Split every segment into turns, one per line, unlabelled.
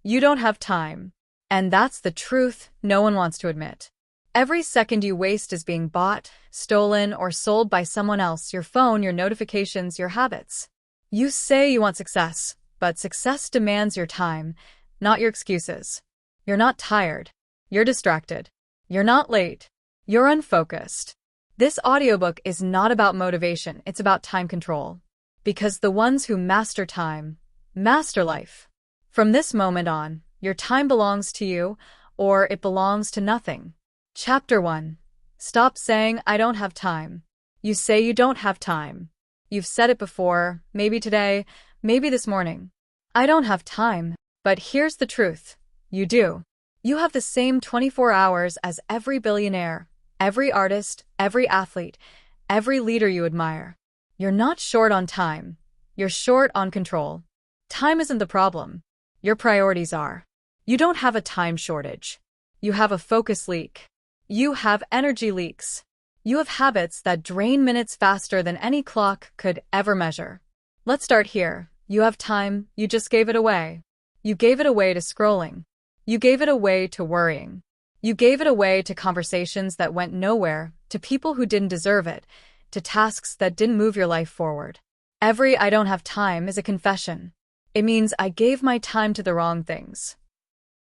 You don't have time. And that's the truth no one wants to admit. Every second you waste is being bought, stolen, or sold by someone else, your phone, your notifications, your habits. You say you want success, but success demands your time, not your excuses. You're not tired. You're distracted. You're not late. You're unfocused. This audiobook is not about motivation, it's about time control. Because the ones who master time, master life. From this moment on, your time belongs to you, or it belongs to nothing. Chapter 1. Stop saying, I don't have time. You say you don't have time. You've said it before, maybe today, maybe this morning. I don't have time, but here's the truth. You do. You have the same 24 hours as every billionaire, every artist, every athlete, every leader you admire. You're not short on time. You're short on control. Time isn't the problem. Your priorities are. You don't have a time shortage. You have a focus leak. You have energy leaks. You have habits that drain minutes faster than any clock could ever measure. Let's start here. You have time, you just gave it away. You gave it away to scrolling. You gave it away to worrying. You gave it away to conversations that went nowhere, to people who didn't deserve it, to tasks that didn't move your life forward. Every I don't have time is a confession. It means I gave my time to the wrong things.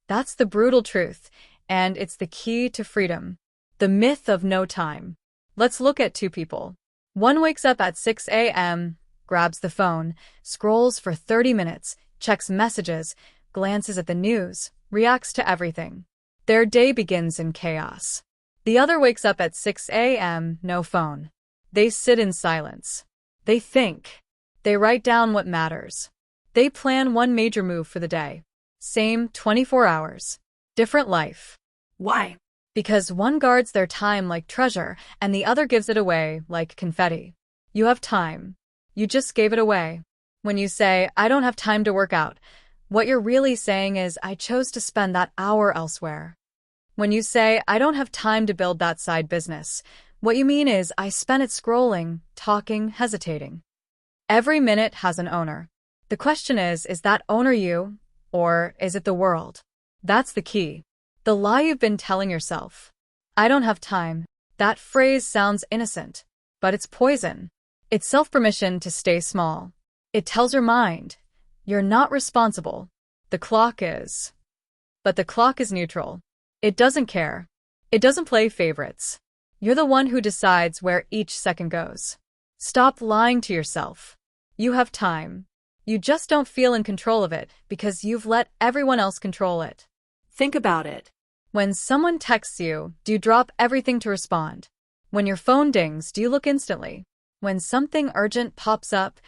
That's the brutal truth, and it's the key to freedom. The myth of no time. Let's look at two people. One wakes up at 6 a.m., grabs the phone, scrolls for 30 minutes, checks messages, glances at the news, reacts to everything. Their day begins in chaos. The other wakes up at 6 a.m., no phone. They sit in silence. They think. They write down what matters. They plan one major move for the day. Same 24 hours. Different life. Why? Because one guards their time like treasure, and the other gives it away like confetti. You have time. You just gave it away. When you say, I don't have time to work out, what you're really saying is, I chose to spend that hour elsewhere. When you say, I don't have time to build that side business, what you mean is, I spent it scrolling, talking, hesitating. Every minute has an owner. The question is that owner you, or is it the world? That's the key. The lie you've been telling yourself. I don't have time. That phrase sounds innocent, but it's poison. It's self-permission to stay small. It tells your mind, you're not responsible. The clock is. But the clock is neutral. It doesn't care. It doesn't play favorites. You're the one who decides where each second goes. Stop lying to yourself. You have time. You just don't feel in control of it because you've let everyone else control it. Think about it. When someone texts you, do you drop everything to respond? When your phone dings, do you look instantly? When something urgent pops up,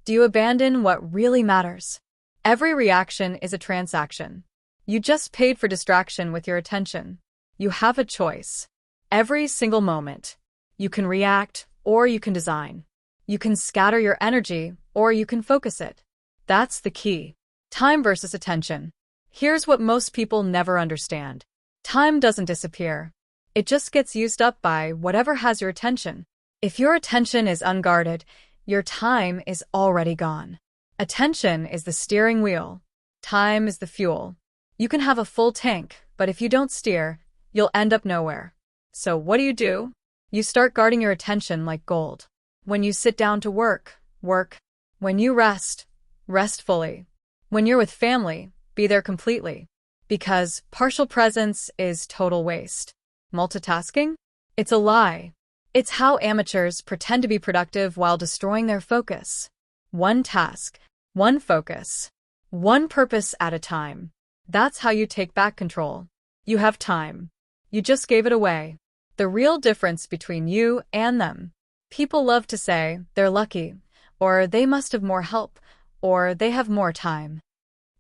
do you abandon what really matters? Every reaction is a transaction. You just paid for distraction with your attention. You have a choice. Every single moment. You can react, or you can design. You can scatter your energy, or you can focus it. That's the key. Time versus attention. Here's what most people never understand. Time doesn't disappear. It just gets used up by whatever has your attention. If your attention is unguarded, your time is already gone. Attention is the steering wheel. Time is the fuel. You can have a full tank, but if you don't steer, you'll end up nowhere. So what do? You start guarding your attention like gold. When you sit down to work, work. When you rest, rest fully. When you're with family, be there completely. Because partial presence is total waste. Multitasking? It's a lie. It's how amateurs pretend to be productive while destroying their focus. One task, one focus, one purpose at a time. That's how you take back control. You have time. You just gave it away. The real difference between you and them. People love to say they're lucky, or they must have more help, or they have more time.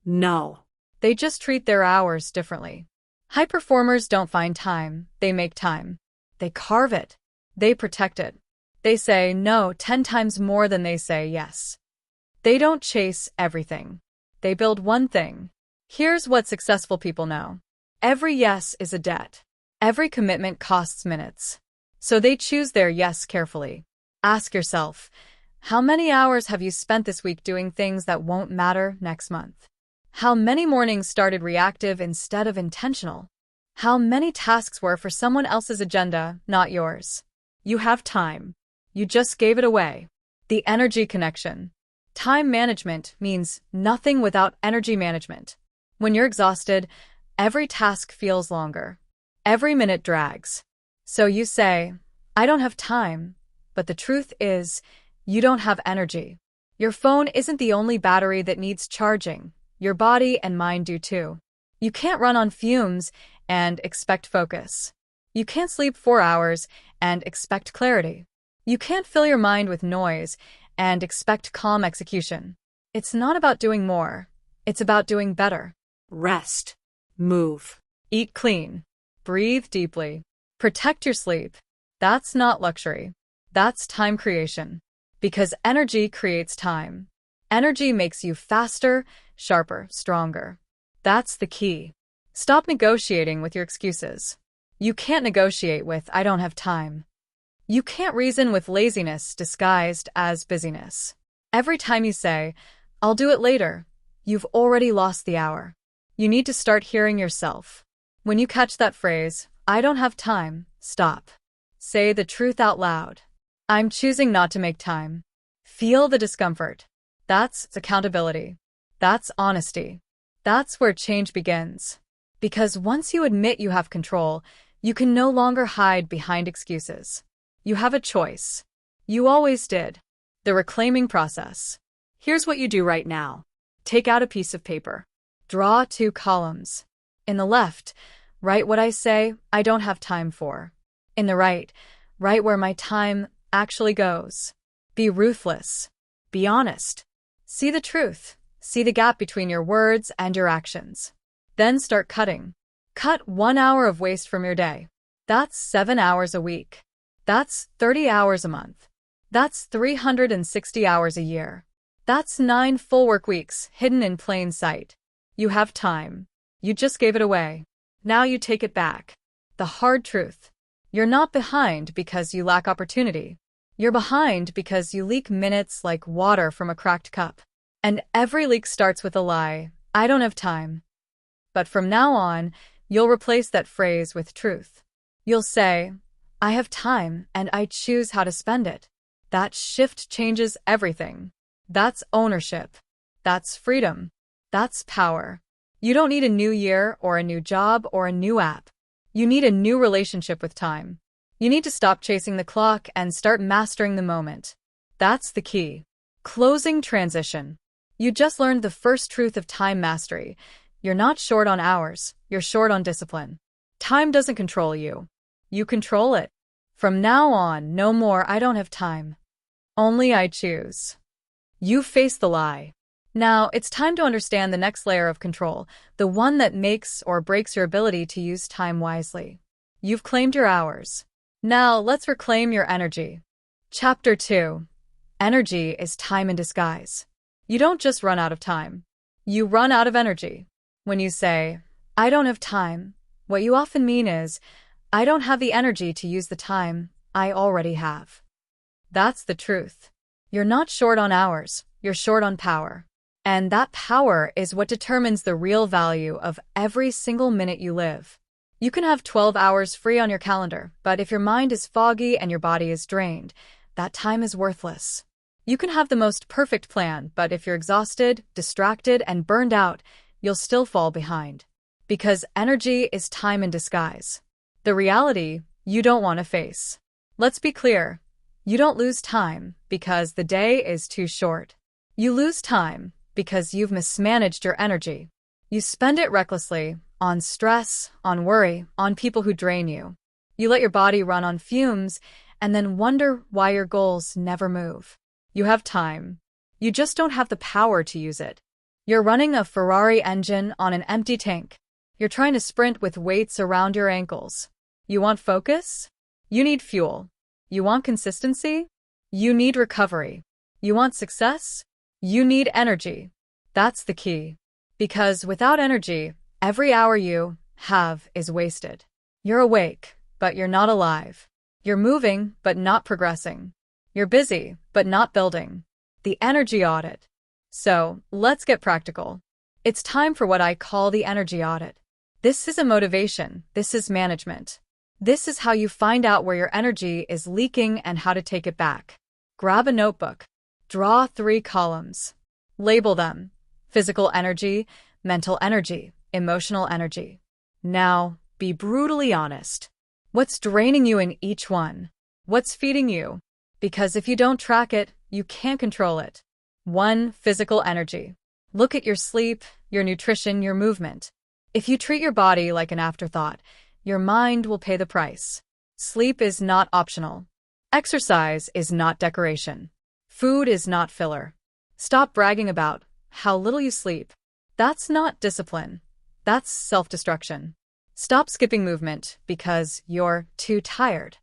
No. They just treat their hours differently. High performers don't find time, they make time. They carve it. They protect it. They say no 10 times more than they say yes. They don't chase everything. They build one thing. Here's what successful people know. Every yes is a debt. Every commitment costs minutes. So they choose their yes carefully. Ask yourself, how many hours have you spent this week doing things that won't matter next month? How many mornings started reactive instead of intentional? How many tasks were for someone else's agenda, not yours? You have time. You just gave it away. The energy connection. Time management means nothing without energy management. When you're exhausted, every task feels longer. Every minute drags. So you say, I don't have time. But the truth is, you don't have energy. Your phone isn't the only battery that needs charging. Your body and mind do too. You can't run on fumes and expect focus. You can't sleep 4 hours and expect clarity. You can't fill your mind with noise and expect calm execution. It's not about doing more. It's about doing better. Rest. Move. Eat clean. Breathe deeply. Protect your sleep. That's not luxury. That's time creation. Because energy creates time. Energy makes you faster, sharper, stronger. That's the key. Stop negotiating with your excuses. You can't negotiate with, I don't have time. You can't reason with laziness disguised as busyness. Every time you say, I'll do it later, you've already lost the hour. You need to start hearing yourself. When you catch that phrase, I don't have time, stop. Say the truth out loud. I'm choosing not to make time. Feel the discomfort. That's accountability. That's honesty. That's where change begins. Because once you admit you have control, you can no longer hide behind excuses. You have a choice. You always did. The reclaiming process. Here's what you do right now. Take out a piece of paper. Draw 2 columns. In the left, write what I say I don't have time for. In the right, write where my time actually goes. Be ruthless. Be honest. See the truth. See the gap between your words and your actions. Then start cutting. Cut 1 hour of waste from your day. That's 7 hours a week. That's 30 hours a month. That's 360 hours a year. That's 9 full work weeks hidden in plain sight. You have time. You just gave it away. Now you take it back. The hard truth. You're not behind because you lack opportunity. You're behind because you leak minutes like water from a cracked cup. And every leak starts with a lie. I don't have time. But from now on, you'll replace that phrase with truth. You'll say, I have time and I choose how to spend it. That shift changes everything. That's ownership. That's freedom. That's power. You don't need a new year or a new job or a new app. You need a new relationship with time. You need to stop chasing the clock and start mastering the moment. That's the key. Closing transition. You just learned the first truth of time mastery. You're not short on hours. You're short on discipline. Time doesn't control you. You control it. From now on, no more I don't have time. Only I choose. You face the lie. Now, it's time to understand the next layer of control, the one that makes or breaks your ability to use time wisely. You've claimed your hours. Now, let's reclaim your energy. Chapter 2. Energy is time in disguise. You don't just run out of time. You run out of energy. When you say, I don't have time, what you often mean is, I don't have the energy to use the time I already have. That's the truth. You're not short on hours, you're short on power. And that power is what determines the real value of every single minute you live. You can have 12 hours free on your calendar, but if your mind is foggy and your body is drained, that time is worthless. You can have the most perfect plan, but if you're exhausted, distracted, and burned out, you'll still fall behind. Because energy is time in disguise. The reality you don't want to face. Let's be clear. You don't lose time because the day is too short. You lose time because you've mismanaged your energy. You spend it recklessly, on stress, on worry, on people who drain you. You let your body run on fumes and then wonder why your goals never move. You have time. You just don't have the power to use it. You're running a Ferrari engine on an empty tank. You're trying to sprint with weights around your ankles. You want focus? You need fuel. You want consistency? You need recovery. You want success? You need energy. That's the key. Because without energy, every hour you have is wasted. You're awake, but you're not alive. You're moving, but not progressing. You're busy, but not building. The energy audit. So, let's get practical. It's time for what I call the energy audit. This isn't motivation, this is management. This is how you find out where your energy is leaking and how to take it back. Grab a notebook. Draw 3 columns. Label them: physical energy, mental energy, emotional energy. Now, be brutally honest. What's draining you in each one? What's feeding you? Because if you don't track it, you can't control it. 1. Physical energy. Look at your sleep, your nutrition, your movement. If you treat your body like an afterthought, your mind will pay the price. Sleep is not optional. Exercise is not decoration. Food is not filler. Stop bragging about how little you sleep. That's not discipline. That's self-destruction. Stop skipping movement because you're too tired.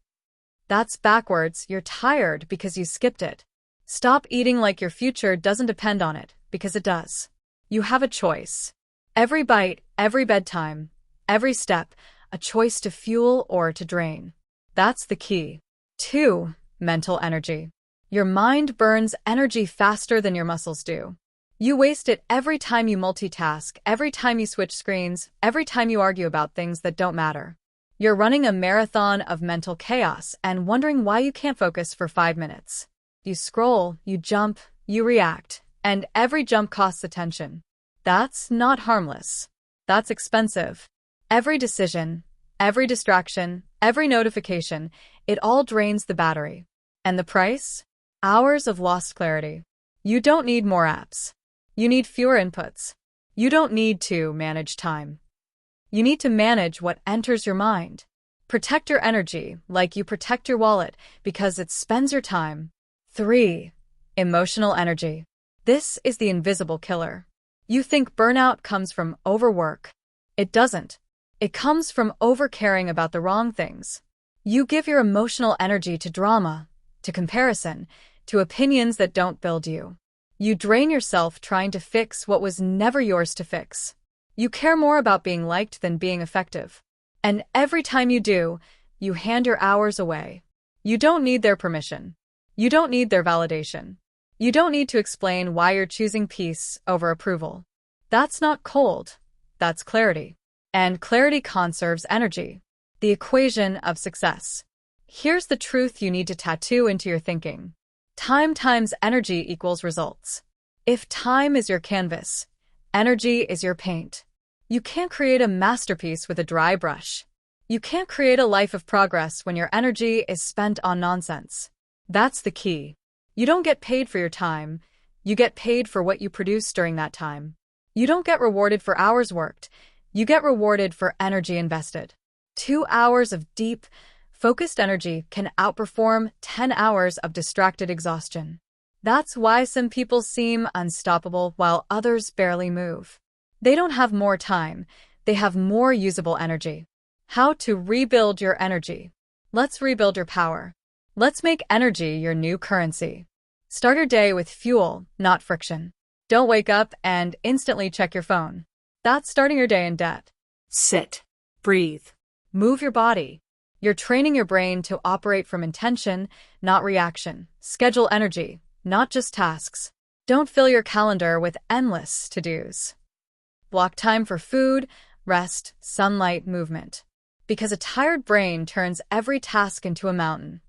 That's backwards. You're tired because you skipped it. Stop eating like your future doesn't depend on it, because it does. You have a choice. Every bite, every bedtime, every step, a choice to fuel or to drain. That's the key. 2. Mental energy. Your mind burns energy faster than your muscles do. You waste it every time you multitask, every time you switch screens, every time you argue about things that don't matter. You're running a marathon of mental chaos and wondering why you can't focus for 5 minutes. You scroll, you jump, you react, and every jump costs attention. That's not harmless. That's expensive. Every decision, every distraction, every notification, it all drains the battery. And the price? Hours of lost clarity. You don't need more apps. You need fewer inputs. You don't need to manage time. You need to manage what enters your mind. Protect your energy like you protect your wallet because it spends your time. 3. Emotional energy. This is the invisible killer. You think burnout comes from overwork. It doesn't. It comes from overcaring about the wrong things. You give your emotional energy to drama, to comparison, to opinions that don't build you. You drain yourself trying to fix what was never yours to fix. You care more about being liked than being effective. And every time you do, you hand your hours away. You don't need their permission. You don't need their validation. You don't need to explain why you're choosing peace over approval. That's not cold. That's clarity. And clarity conserves energy. The equation of success. Here's the truth you need to tattoo into your thinking. Time times energy equals results. If time is your canvas, energy is your paint. You can't create a masterpiece with a dry brush. You can't create a life of progress when your energy is spent on nonsense. That's the key. You don't get paid for your time. You get paid for what you produce during that time. You don't get rewarded for hours worked. You get rewarded for energy invested. 2 hours of deep, focused energy can outperform 10 hours of distracted exhaustion. That's why some people seem unstoppable while others barely move. They don't have more time. They have more usable energy. How to rebuild your energy. Let's rebuild your power. Let's make energy your new currency. Start your day with fuel, not friction. Don't wake up and instantly check your phone. That's starting your day in debt. Sit. Breathe. Move your body. You're training your brain to operate from intention, not reaction. Schedule energy, not just tasks. Don't fill your calendar with endless to-dos. Block time for food, rest, sunlight, movement. Because a tired brain turns every task into a mountain.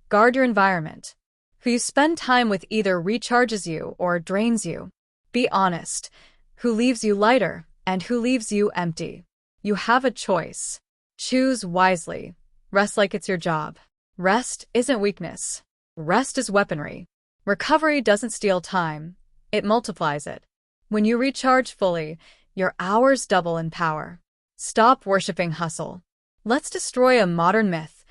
Guard your environment. Who you spend time with either recharges you or drains you. Be honest. Who leaves you lighter and who leaves you empty. You have a choice. Choose wisely. Rest like it's your job. Rest isn't weakness. Rest is weaponry. Recovery doesn't steal time. It multiplies it. When you recharge fully, your hours double in power. Stop worshiping hustle. Let's destroy a modern myth.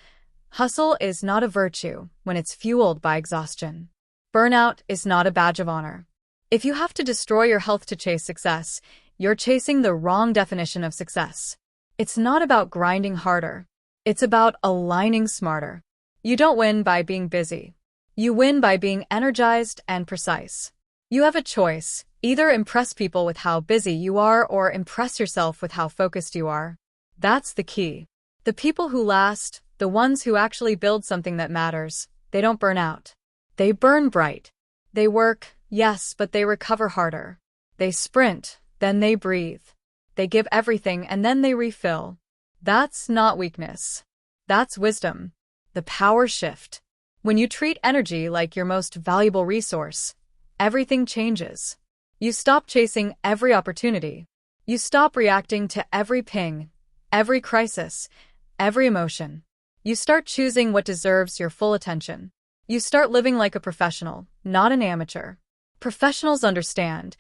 Hustle is not a virtue when it's fueled by exhaustion. Burnout is not a badge of honor. If you have to destroy your health to chase success, you're chasing the wrong definition of success. It's not about grinding harder. It's about aligning smarter. You don't win by being busy. You win by being energized and precise. You have a choice. Either impress people with how busy you are or impress yourself with how focused you are. That's the key. The people who last, the ones who actually build something that matters, they don't burn out. They burn bright. They work, yes, but they recover harder. They sprint, then they breathe. They give everything and then they refill. That's not weakness. That's wisdom. The power shift. When you treat energy like your most valuable resource, everything changes. You stop chasing every opportunity. You stop reacting to every ping, every crisis, every emotion. You start choosing what deserves your full attention. You start living like a professional, not an amateur. Professionals understand.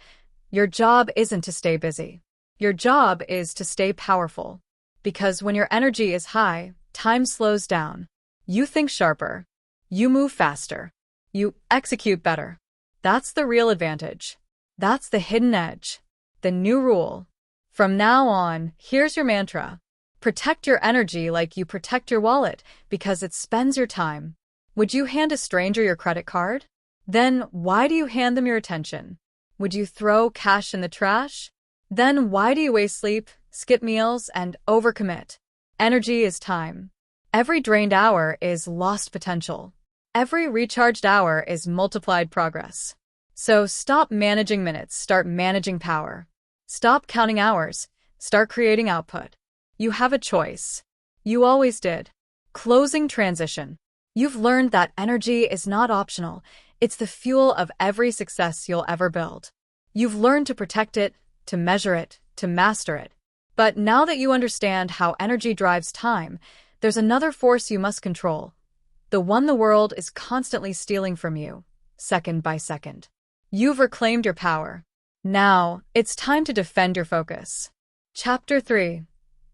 Your job isn't to stay busy. Your job is to stay powerful. Because when your energy is high, time slows down. You think sharper. You move faster. You execute better. That's the real advantage. That's the hidden edge. The new rule. From now on, here's your mantra. Protect your energy like you protect your wallet because it spends your time. Would you hand a stranger your credit card? Then why do you hand them your attention? Would you throw cash in the trash? Then why do you waste sleep, skip meals, and overcommit? Energy is time. Every drained hour is lost potential. Every recharged hour is multiplied progress. So stop managing minutes, start managing power. Stop counting hours, start creating output. You have a choice. You always did. Closing transition. You've learned that energy is not optional. It's the fuel of every success you'll ever build. You've learned to protect it, to measure it, to master it. But now that you understand how energy drives time, there's another force you must control. The one the world is constantly stealing from you, second by second. You've reclaimed your power. Now, it's time to defend your focus. Chapter 3.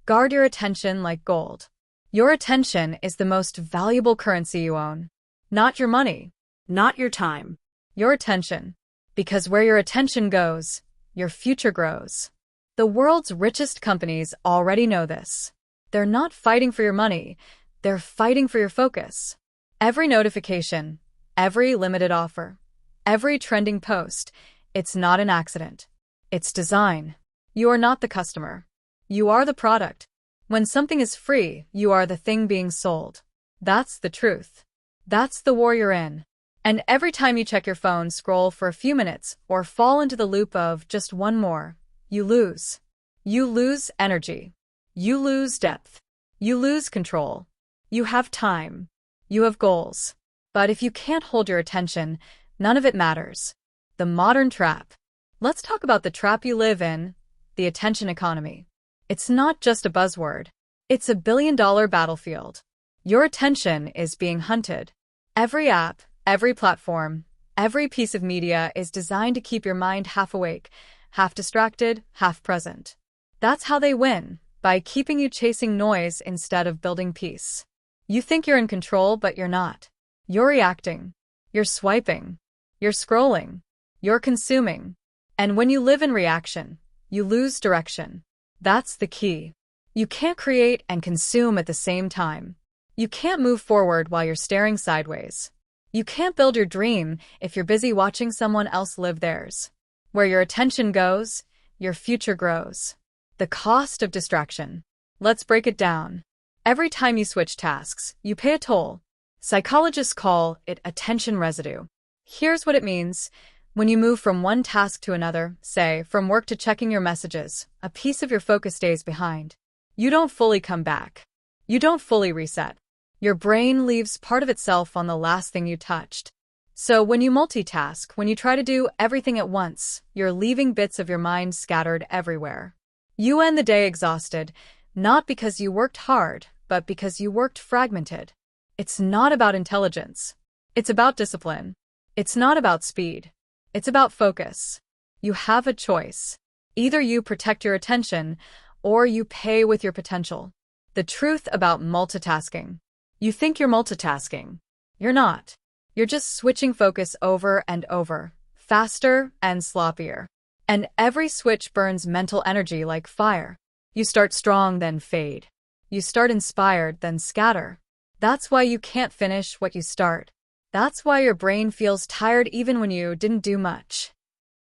Guard your attention like gold. Your attention is the most valuable currency you own. Not your money. Not your time. Your attention. Because where your attention goes, your future grows. The world's richest companies already know this. They're not fighting for your money, they're fighting for your focus. Every notification, every limited offer, every trending post, it's not an accident. It's design. You are not the customer. You are the product. When something is free, you are the thing being sold. That's the truth. That's the war you're in. And every time you check your phone, scroll for a few minutes, or fall into the loop of just one more, you lose. You lose energy. You lose depth. You lose control. You have time. You have goals. But if you can't hold your attention, none of it matters. The modern trap. Let's talk about the trap you live in, the attention economy. It's not just a buzzword. It's a billion-dollar battlefield. Your attention is being hunted. Every app, every platform, every piece of media is designed to keep your mind half awake, half distracted, half present. That's how they win, by keeping you chasing noise instead of building peace. You think you're in control, but you're not. You're reacting. You're swiping. You're scrolling. You're consuming. And when you live in reaction, you lose direction. That's the key. You can't create and consume at the same time. You can't move forward while you're staring sideways. You can't build your dream if you're busy watching someone else live theirs. Where your attention goes, your future grows. The cost of distraction. Let's break it down. Every time you switch tasks, you pay a toll. Psychologists call it attention residue. Here's what it means. When you move from one task to another, say, from work to checking your messages, a piece of your focus stays behind. You don't fully come back. You don't fully reset. Your brain leaves part of itself on the last thing you touched. So when you multitask, when you try to do everything at once, you're leaving bits of your mind scattered everywhere. You end the day exhausted, not because you worked hard, but because you worked fragmented. It's not about intelligence. It's about discipline. It's not about speed. It's about focus. You have a choice. Either you protect your attention, or you pay with your potential. The truth about multitasking. You think you're multitasking. You're not. You're just switching focus over and over, faster and sloppier. And every switch burns mental energy like fire. You start strong, then fade. You start inspired, then scatter. That's why you can't finish what you start. That's why your brain feels tired even when you didn't do much.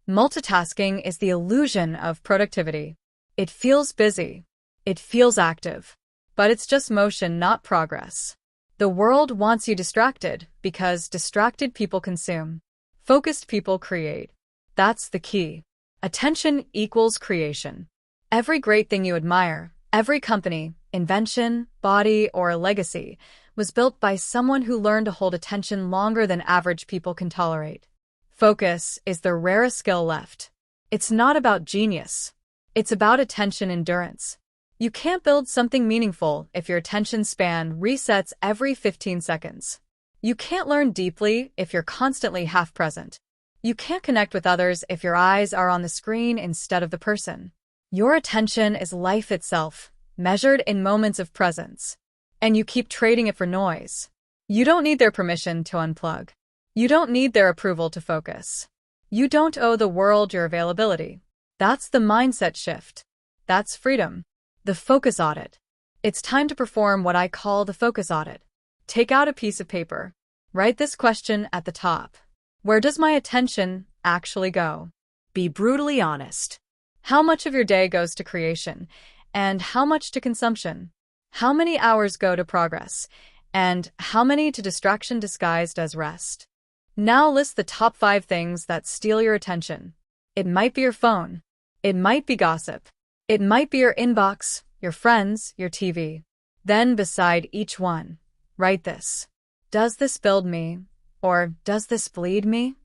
Multitasking is the illusion of productivity. It feels busy. It feels active. But it's just motion, not progress. The world wants you distracted because distracted people consume. Focused people create. That's the key. Attention equals creation. Every great thing you admire, every company, invention, body, or legacy was built by someone who learned to hold attention longer than average people can tolerate. Focus is the rarest skill left. It's not about genius. It's about attention endurance. You can't build something meaningful if your attention span resets every 15 seconds. You can't learn deeply if you're constantly half-present. You can't connect with others if your eyes are on the screen instead of the person. Your attention is life itself, measured in moments of presence. And you keep trading it for noise. You don't need their permission to unplug. You don't need their approval to focus. You don't owe the world your availability. That's the mindset shift. That's freedom. The focus audit. It's time to perform what I call the focus audit. Take out a piece of paper. Write this question at the top. Where does my attention actually go? Be brutally honest. How much of your day goes to creation, and how much to consumption? How many hours go to progress, and how many to distraction disguised as rest? Now list the top 5 things that steal your attention. It might be your phone. It might be gossip. It might be your inbox, your friends, your TV. Then beside each one, write this. Does this build me? Or does this bleed me?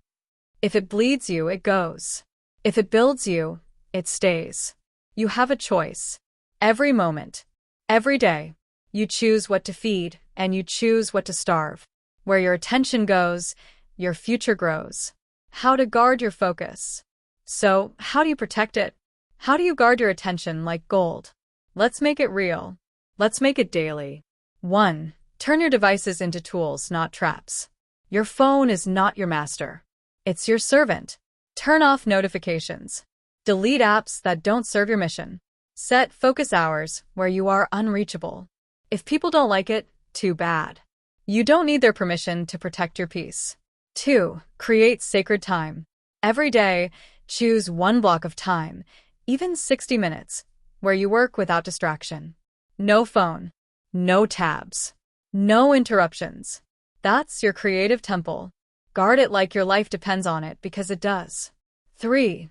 If it bleeds you, it goes. If it builds you, it stays. You have a choice. Every moment, every day, you choose what to feed and you choose what to starve. Where your attention goes, your future grows. How to guard your focus. So, how do you protect it? How do you guard your attention like gold? Let's make it real. Let's make it daily. 1. Turn your devices into tools, not traps. Your phone is not your master. It's your servant. Turn off notifications. Delete apps that don't serve your mission. Set focus hours where you are unreachable. If people don't like it, too bad. You don't need their permission to protect your peace. 2. Create sacred time. Every day, choose one block of time, even 60 minutes, where you work without distraction. No phone. No tabs. No interruptions. That's your creative temple. Guard it like your life depends on it because it does. 3.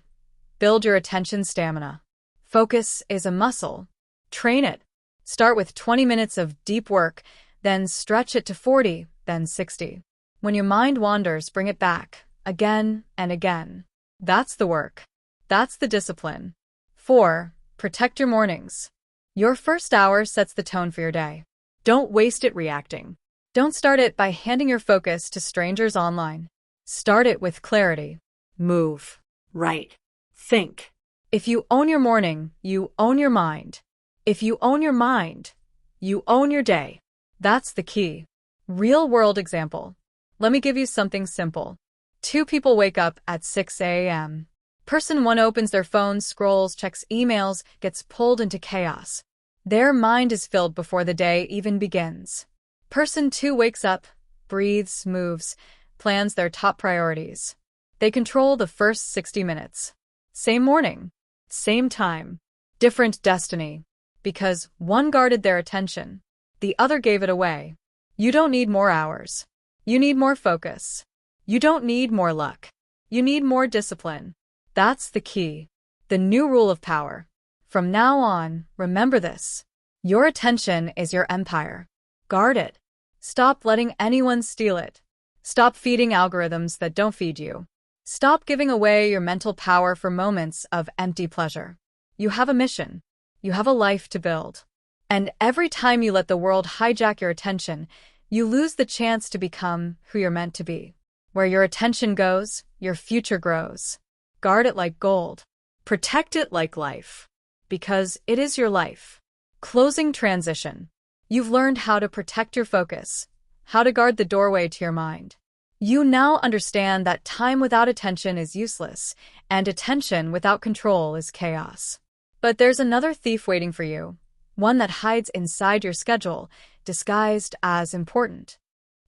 Build your attention stamina. Focus is a muscle. Train it. Start with 20 minutes of deep work, then stretch it to 40, then 60. When your mind wanders, bring it back, again and again. That's the work. That's the discipline. 4. Protect your mornings. Your first hour sets the tone for your day. Don't waste it reacting. Don't start it by handing your focus to strangers online. Start it with clarity. Move. Write. Think. If you own your morning, you own your mind. If you own your mind, you own your day. That's the key. Real-world example. Let me give you something simple. 2 people wake up at 6 a.m. Person 1 opens their phone, scrolls, checks emails, gets pulled into chaos. Their mind is filled before the day even begins. Person 2 wakes up, breathes, moves, plans their top priorities. They control the first 60 minutes. Same morning, same time, different destiny. Because one guarded their attention, the other gave it away. You don't need more hours. You need more focus. You don't need more luck. You need more discipline. That's the key. The new rule of power. From now on, remember this. Your attention is your empire. Guard it. Stop letting anyone steal it. Stop feeding algorithms that don't feed you. Stop giving away your mental power for moments of empty pleasure. You have a mission. You have a life to build. And every time you let the world hijack your attention, you lose the chance to become who you're meant to be. Where your attention goes, your future grows. Guard it like gold. Protect it like life. Because it is your life. Closing transition. You've learned how to protect your focus, how to guard the doorway to your mind. You now understand that time without attention is useless, and attention without control is chaos. But there's another thief waiting for you, one that hides inside your schedule, disguised as important.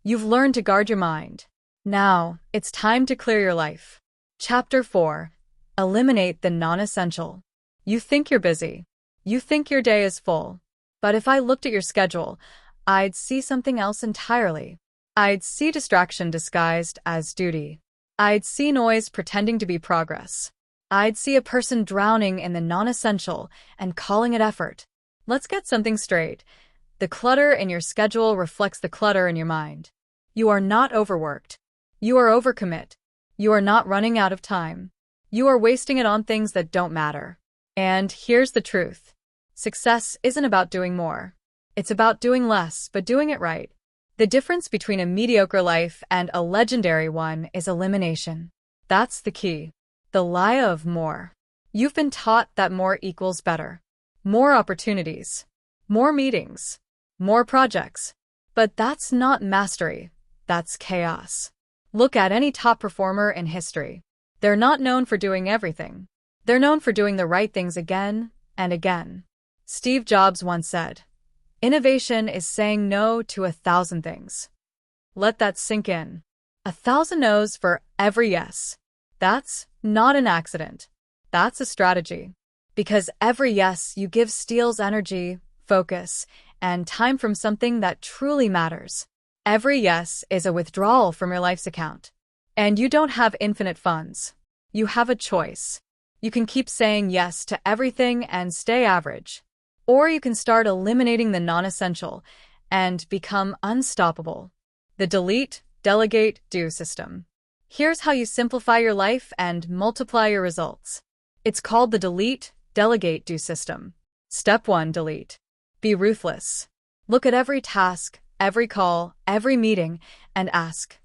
You've learned to guard your mind. Now, it's time to clear your life. Chapter 4. Eliminate the non-essential. You think you're busy. You think your day is full. But if I looked at your schedule, I'd see something else entirely. I'd see distraction disguised as duty. I'd see noise pretending to be progress. I'd see a person drowning in the non-essential and calling it effort. Let's get something straight. The clutter in your schedule reflects the clutter in your mind. You are not overworked. You are overcommit. You are not running out of time. You are wasting it on things that don't matter. And here's the truth. Success isn't about doing more. It's about doing less, but doing it right. The difference between a mediocre life and a legendary one is elimination. That's the key. The lie of more. You've been taught that more equals better. More opportunities. More meetings. More projects. But that's not mastery. That's chaos. Look at any top performer in history. They're not known for doing everything. They're known for doing the right things again and again. Steve Jobs once said, "Innovation is saying no to 1,000 things." Let that sink in. 1,000 no's for every yes. That's not an accident. That's a strategy. Because every yes you give steals energy, focus, and time from something that truly matters. Every yes is a withdrawal from your life's account. And you don't have infinite funds. You have a choice. You can keep saying yes to everything and stay average. Or you can start eliminating the non-essential and become unstoppable. The delete, delegate, do system. Here's how you simplify your life and multiply your results. It's called the delete, delegate, do system. Step 1, delete. Be ruthless. Look at every task, every call, every meeting, and ask,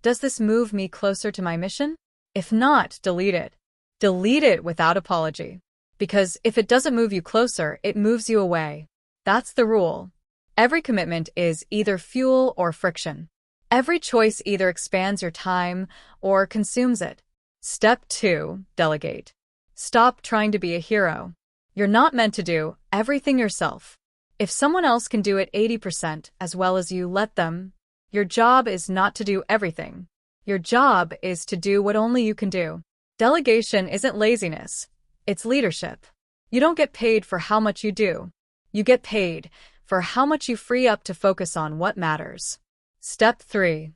does this move me closer to my mission? If not, delete it. Delete it without apology. Because if it doesn't move you closer, it moves you away. That's the rule. Every commitment is either fuel or friction. Every choice either expands your time or consumes it. Step 2, delegate. Stop trying to be a hero. You're not meant to do everything yourself. If someone else can do it 80% as well as you, let them. Your job is not to do everything. Your job is to do what only you can do. Delegation isn't laziness. It's leadership. You don't get paid for how much you do. You get paid for how much you free up to focus on what matters. Step 3.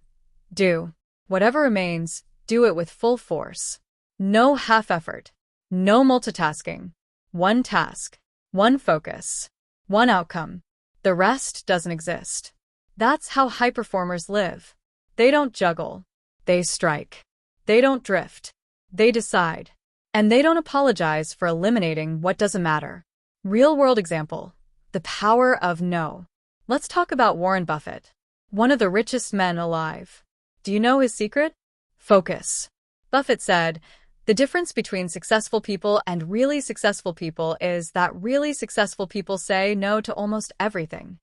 Do. Whatever remains, do it with full force. No half effort. No multitasking. One task. One focus. One outcome. The rest doesn't exist. That's how high performers live. They don't juggle. They strike. They don't drift. They decide. And they don't apologize for eliminating what doesn't matter. Real-world example. The power of no. Let's talk about Warren Buffett, one of the richest men alive. Do you know his secret? Focus. Buffett said, the difference between successful people and really successful people is that really successful people say no to almost everything.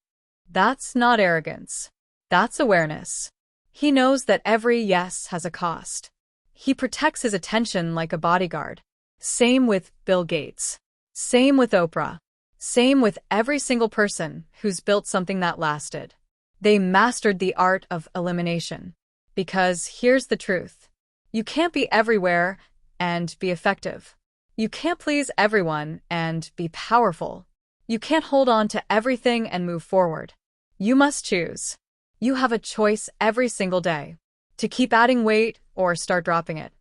That's not arrogance. That's awareness. He knows that every yes has a cost. He protects his attention like a bodyguard. Same with Bill Gates. Same with Oprah. Same with every single person who's built something that lasted. They mastered the art of elimination. Because here's the truth. You can't be everywhere and be effective. You can't please everyone and be powerful. You can't hold on to everything and move forward. You must choose. You have a choice every single day. To keep adding weight or start dropping it.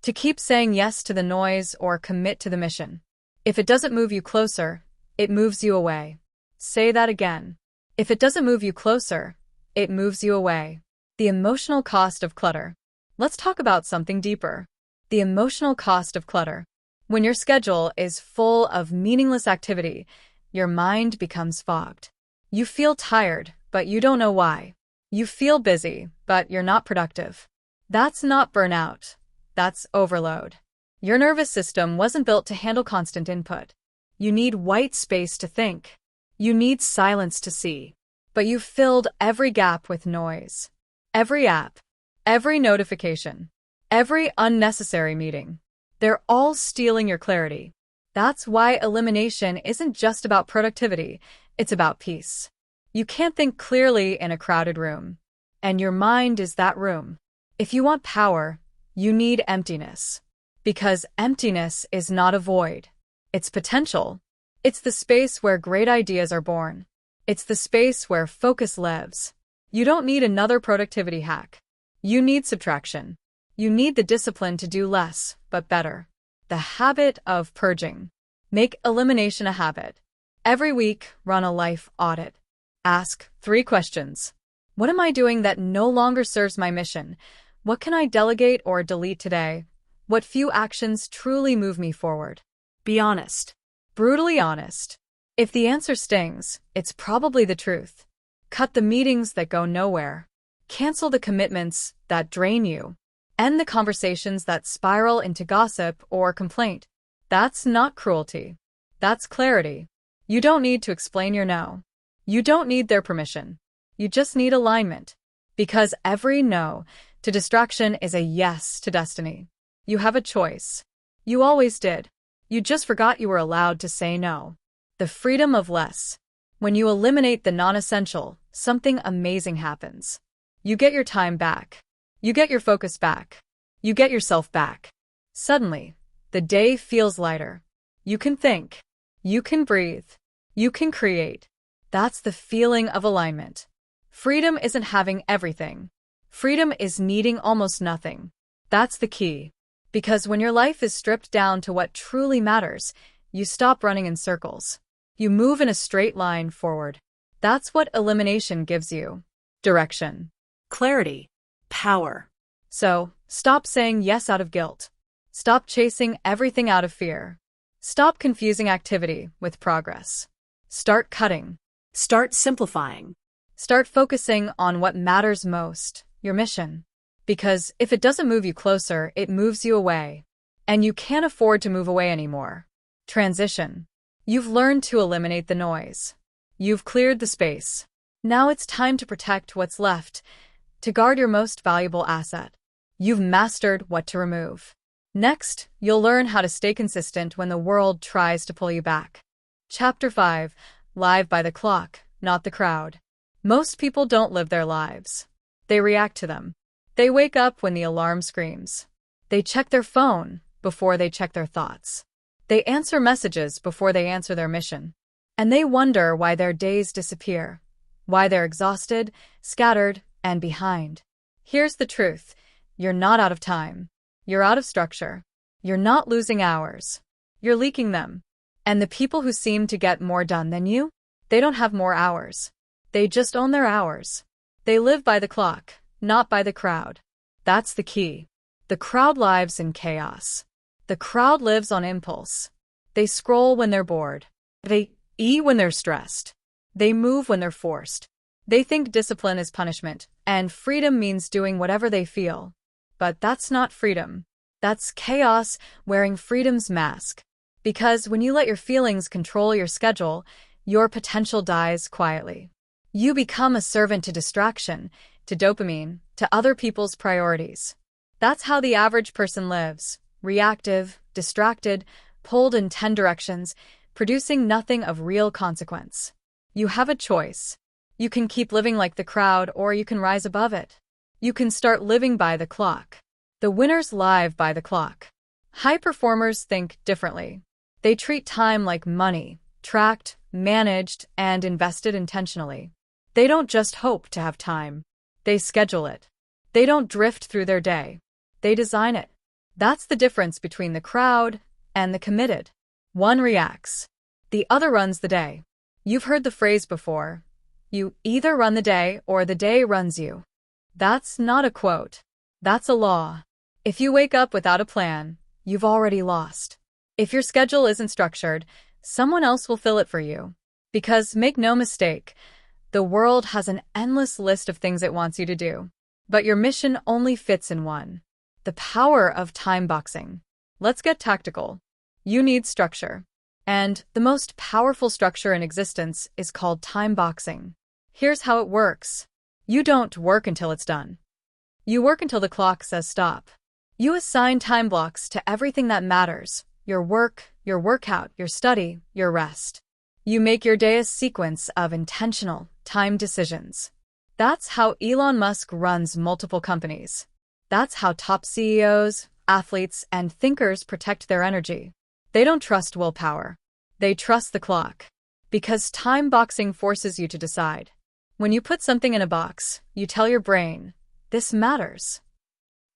To keep saying yes to the noise or commit to the mission. If it doesn't move you closer, it moves you away. Say that again. If it doesn't move you closer, it moves you away. The emotional cost of clutter. Let's talk about something deeper. The emotional cost of clutter. When your schedule is full of meaningless activity, your mind becomes fogged. You feel tired, but you don't know why. You feel busy, but you're not productive. That's not burnout. That's overload. Your nervous system wasn't built to handle constant input. You need white space to think. You need silence to see. But you've filled every gap with noise. Every app, every notification, every unnecessary meeting. They're all stealing your clarity. That's why elimination isn't just about productivity, it's about peace. You can't think clearly in a crowded room. And your mind is that room. If you want power, you need emptiness. Because emptiness is not a void. It's potential. It's the space where great ideas are born. It's the space where focus lives. You don't need another productivity hack. You need subtraction. You need the discipline to do less, but better. the habit of purging. Make elimination a habit. Every week, run a life audit. Ask 3 questions. What am I doing that no longer serves my mission? What can I delegate or delete today? What few actions truly move me forward? Be honest. Brutally honest. If the answer stings, it's probably the truth. Cut the meetings that go nowhere. Cancel the commitments that drain you. End the conversations that spiral into gossip or complaint. That's not cruelty. That's clarity. You don't need to explain your no. You don't need their permission. You just need alignment. Because every no to distraction is a yes to destiny. You have a choice. You always did. You just forgot you were allowed to say no. The freedom of less. When you eliminate the non-essential, something amazing happens. You get your time back. You get your focus back. You get yourself back. Suddenly, the day feels lighter. You can think. You can breathe. You can create. That's the feeling of alignment. Freedom isn't having everything. Freedom is needing almost nothing. That's the key. Because when your life is stripped down to what truly matters, you stop running in circles. You move in a straight line forward. That's what elimination gives you. Direction. Clarity. Power. So, stop saying yes out of guilt. Stop chasing everything out of fear. Stop confusing activity with progress. Start cutting. Start simplifying. Start focusing on what matters most, your mission. Because if it doesn't move you closer, it moves you away. And you can't afford to move away anymore. Transition. You've learned to eliminate the noise. You've cleared the space. Now it's time to protect what's left, to guard your most valuable asset. You've mastered what to remove. Next, you'll learn how to stay consistent when the world tries to pull you back. Chapter 5. Live by the clock, not the crowd. Most people don't live their lives. They react to them. They wake up when the alarm screams. They check their phone before they check their thoughts. They answer messages before they answer their mission. And they wonder why their days disappear, why they're exhausted, scattered, and behind. Here's the truth. You're not out of time. You're out of structure. You're not losing hours. You're leaking them. And the people who seem to get more done than you, they don't have more hours. They just own their hours. They live by the clock, not by the crowd. That's the key. The crowd lives in chaos. The crowd lives on impulse. They scroll when they're bored. They eat when they're stressed. They move when they're forced. They think discipline is punishment, and freedom means doing whatever they feel. But that's not freedom. That's chaos wearing freedom's mask. Because when you let your feelings control your schedule, your potential dies quietly. You become a servant to distraction, to dopamine, to other people's priorities. That's how the average person lives. Reactive, distracted, pulled in 10 directions, producing nothing of real consequence. You have a choice. You can keep living like the crowd, or you can rise above it. You can start living by the clock. The winners live by the clock. High performers think differently. They treat time like money, tracked, managed, and invested intentionally. They don't just hope to have time. They schedule it. They don't drift through their day. They design it. That's the difference between the crowd and the committed. One reacts. The other runs the day. You've heard the phrase before. You either run the day or the day runs you. That's not a quote. That's a law. If you wake up without a plan, you've already lost. If your schedule isn't structured, someone else will fill it for you. Because, make no mistake, the world has an endless list of things it wants you to do. But your mission only fits in one. The power of time boxing. Let's get tactical. You need structure. And the most powerful structure in existence is called time boxing. Here's how it works. You don't work until it's done. You work until the clock says stop. You assign time blocks to everything that matters. Your work, your workout, your study, your rest. You make your day a sequence of intentional, timed decisions. That's how Elon Musk runs multiple companies. That's how top CEOs, athletes, and thinkers protect their energy. They don't trust willpower. They trust the clock. Because time boxing forces you to decide. When you put something in a box, you tell your brain, this matters.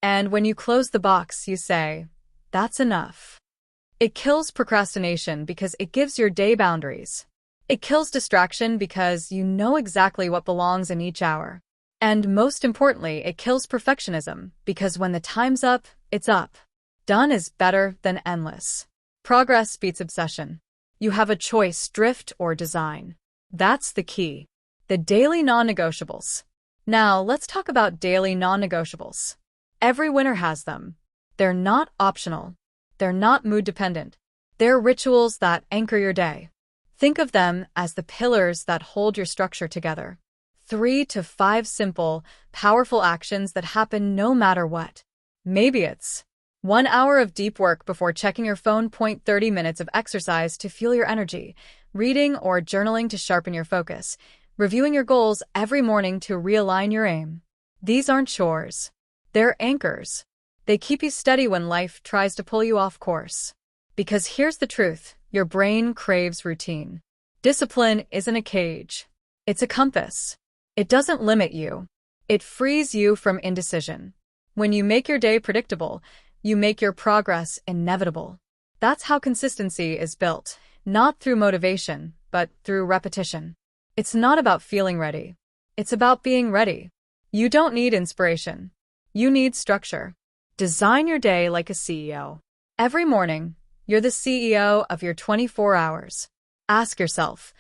And when you close the box, you say, that's enough. It kills procrastination because it gives your day boundaries. It kills distraction because you know exactly what belongs in each hour. And most importantly, it kills perfectionism because when the time's up, it's up. Done is better than endless. Progress beats obsession. You have a choice, drift or design. That's the key. The daily non-negotiables. Now, let's talk about daily non-negotiables. Every winner has them. They're not optional. They're not mood-dependent. They're rituals that anchor your day. Think of them as the pillars that hold your structure together. 3 to 5 simple, powerful actions that happen no matter what. Maybe it's 1 hour of deep work before checking your phone, 30 minutes of exercise to fuel your energy, reading or journaling to sharpen your focus, reviewing your goals every morning to realign your aim. These aren't chores. They're anchors. They keep you steady when life tries to pull you off course. Because here's the truth, your brain craves routine. Discipline isn't a cage. It's a compass. It doesn't limit you. It frees you from indecision. When you make your day predictable, you make your progress inevitable. That's how consistency is built, not through motivation, but through repetition. It's not about feeling ready. It's about being ready. You don't need inspiration. You need structure. Design your day like a CEO. Every morning, you're the CEO of your 24 hours. Ask yourself,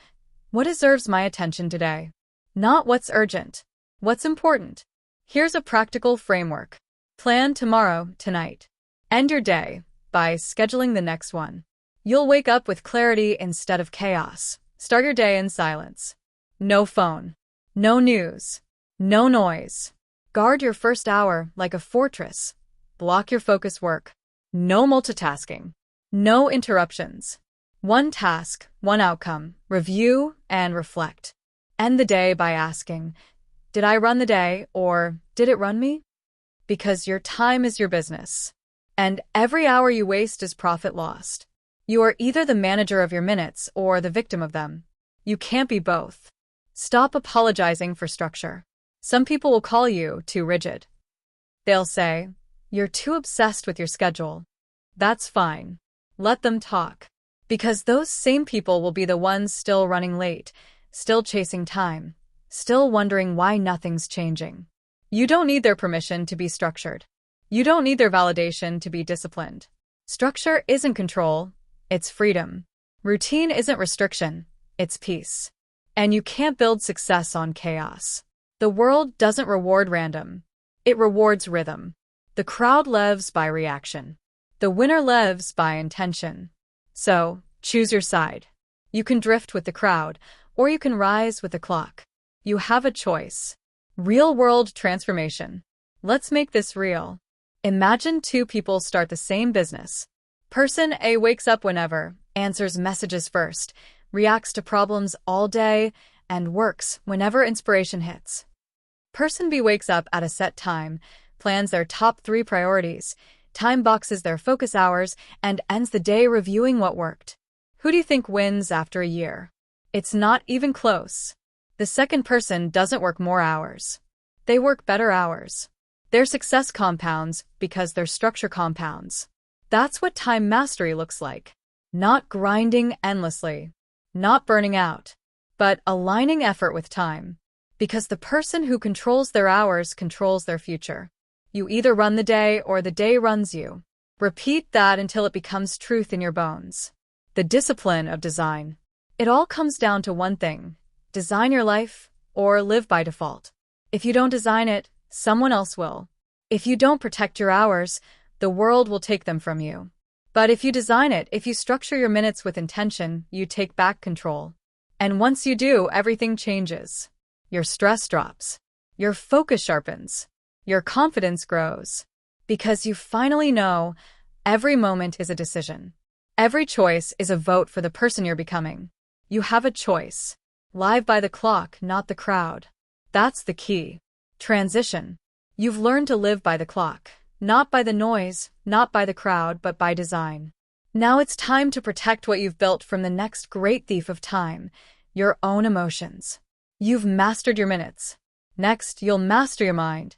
what deserves my attention today? Not what's urgent, what's important. Here's a practical framework. Plan tomorrow, tonight. End your day by scheduling the next one. You'll wake up with clarity instead of chaos. Start your day in silence. No phone. No news. No noise. Guard your first hour like a fortress. Block your focus work. No multitasking. No interruptions. One task, one outcome. Review and reflect. End the day by asking, did I run the day or did it run me? Because your time is your business. And every hour you waste is profit lost. You are either the manager of your minutes or the victim of them. You can't be both. Stop apologizing for structure. Some people will call you too rigid. They'll say, you're too obsessed with your schedule. That's fine. Let them talk. Because those same people will be the ones still running late, still chasing time, still wondering why nothing's changing. You don't need their permission to be structured. You don't need their validation to be disciplined. Structure isn't control, it's freedom. Routine isn't restriction, it's peace. And you can't build success on chaos. The world doesn't reward random. It rewards rhythm. The crowd lives by reaction. The winner lives by intention. So, choose your side. You can drift with the crowd, or you can rise with the clock. You have a choice. Real-world transformation. Let's make this real. Imagine 2 people start the same business. Person A wakes up whenever, answers messages first, reacts to problems all day, and works whenever inspiration hits. Person B wakes up at a set time, plans their top 3 priorities, time boxes their focus hours, and ends the day reviewing what worked. Who do you think wins after a year? It's not even close. The second person doesn't work more hours. They work better hours. Their success compounds because their structure compounds. That's what time mastery looks like. Not grinding endlessly. Not burning out. But aligning effort with time. Because the person who controls their hours controls their future. You either run the day or the day runs you. Repeat that until it becomes truth in your bones. The discipline of design. It all comes down to one thing. Design your life or live by default. If you don't design it, someone else will. If you don't protect your hours, the world will take them from you. But if you design it, if you structure your minutes with intention, you take back control. And once you do, everything changes. Your stress drops. Your focus sharpens. Your confidence grows. Because you finally know every moment is a decision. Every choice is a vote for the person you're becoming. You have a choice. Live by the clock, not the crowd. That's the key. Transition. You've learned to live by the clock. Not by the noise, not by the crowd, but by design. Now it's time to protect what you've built from the next great thief of time, your own emotions. You've mastered your minutes. Next, you'll master your mind.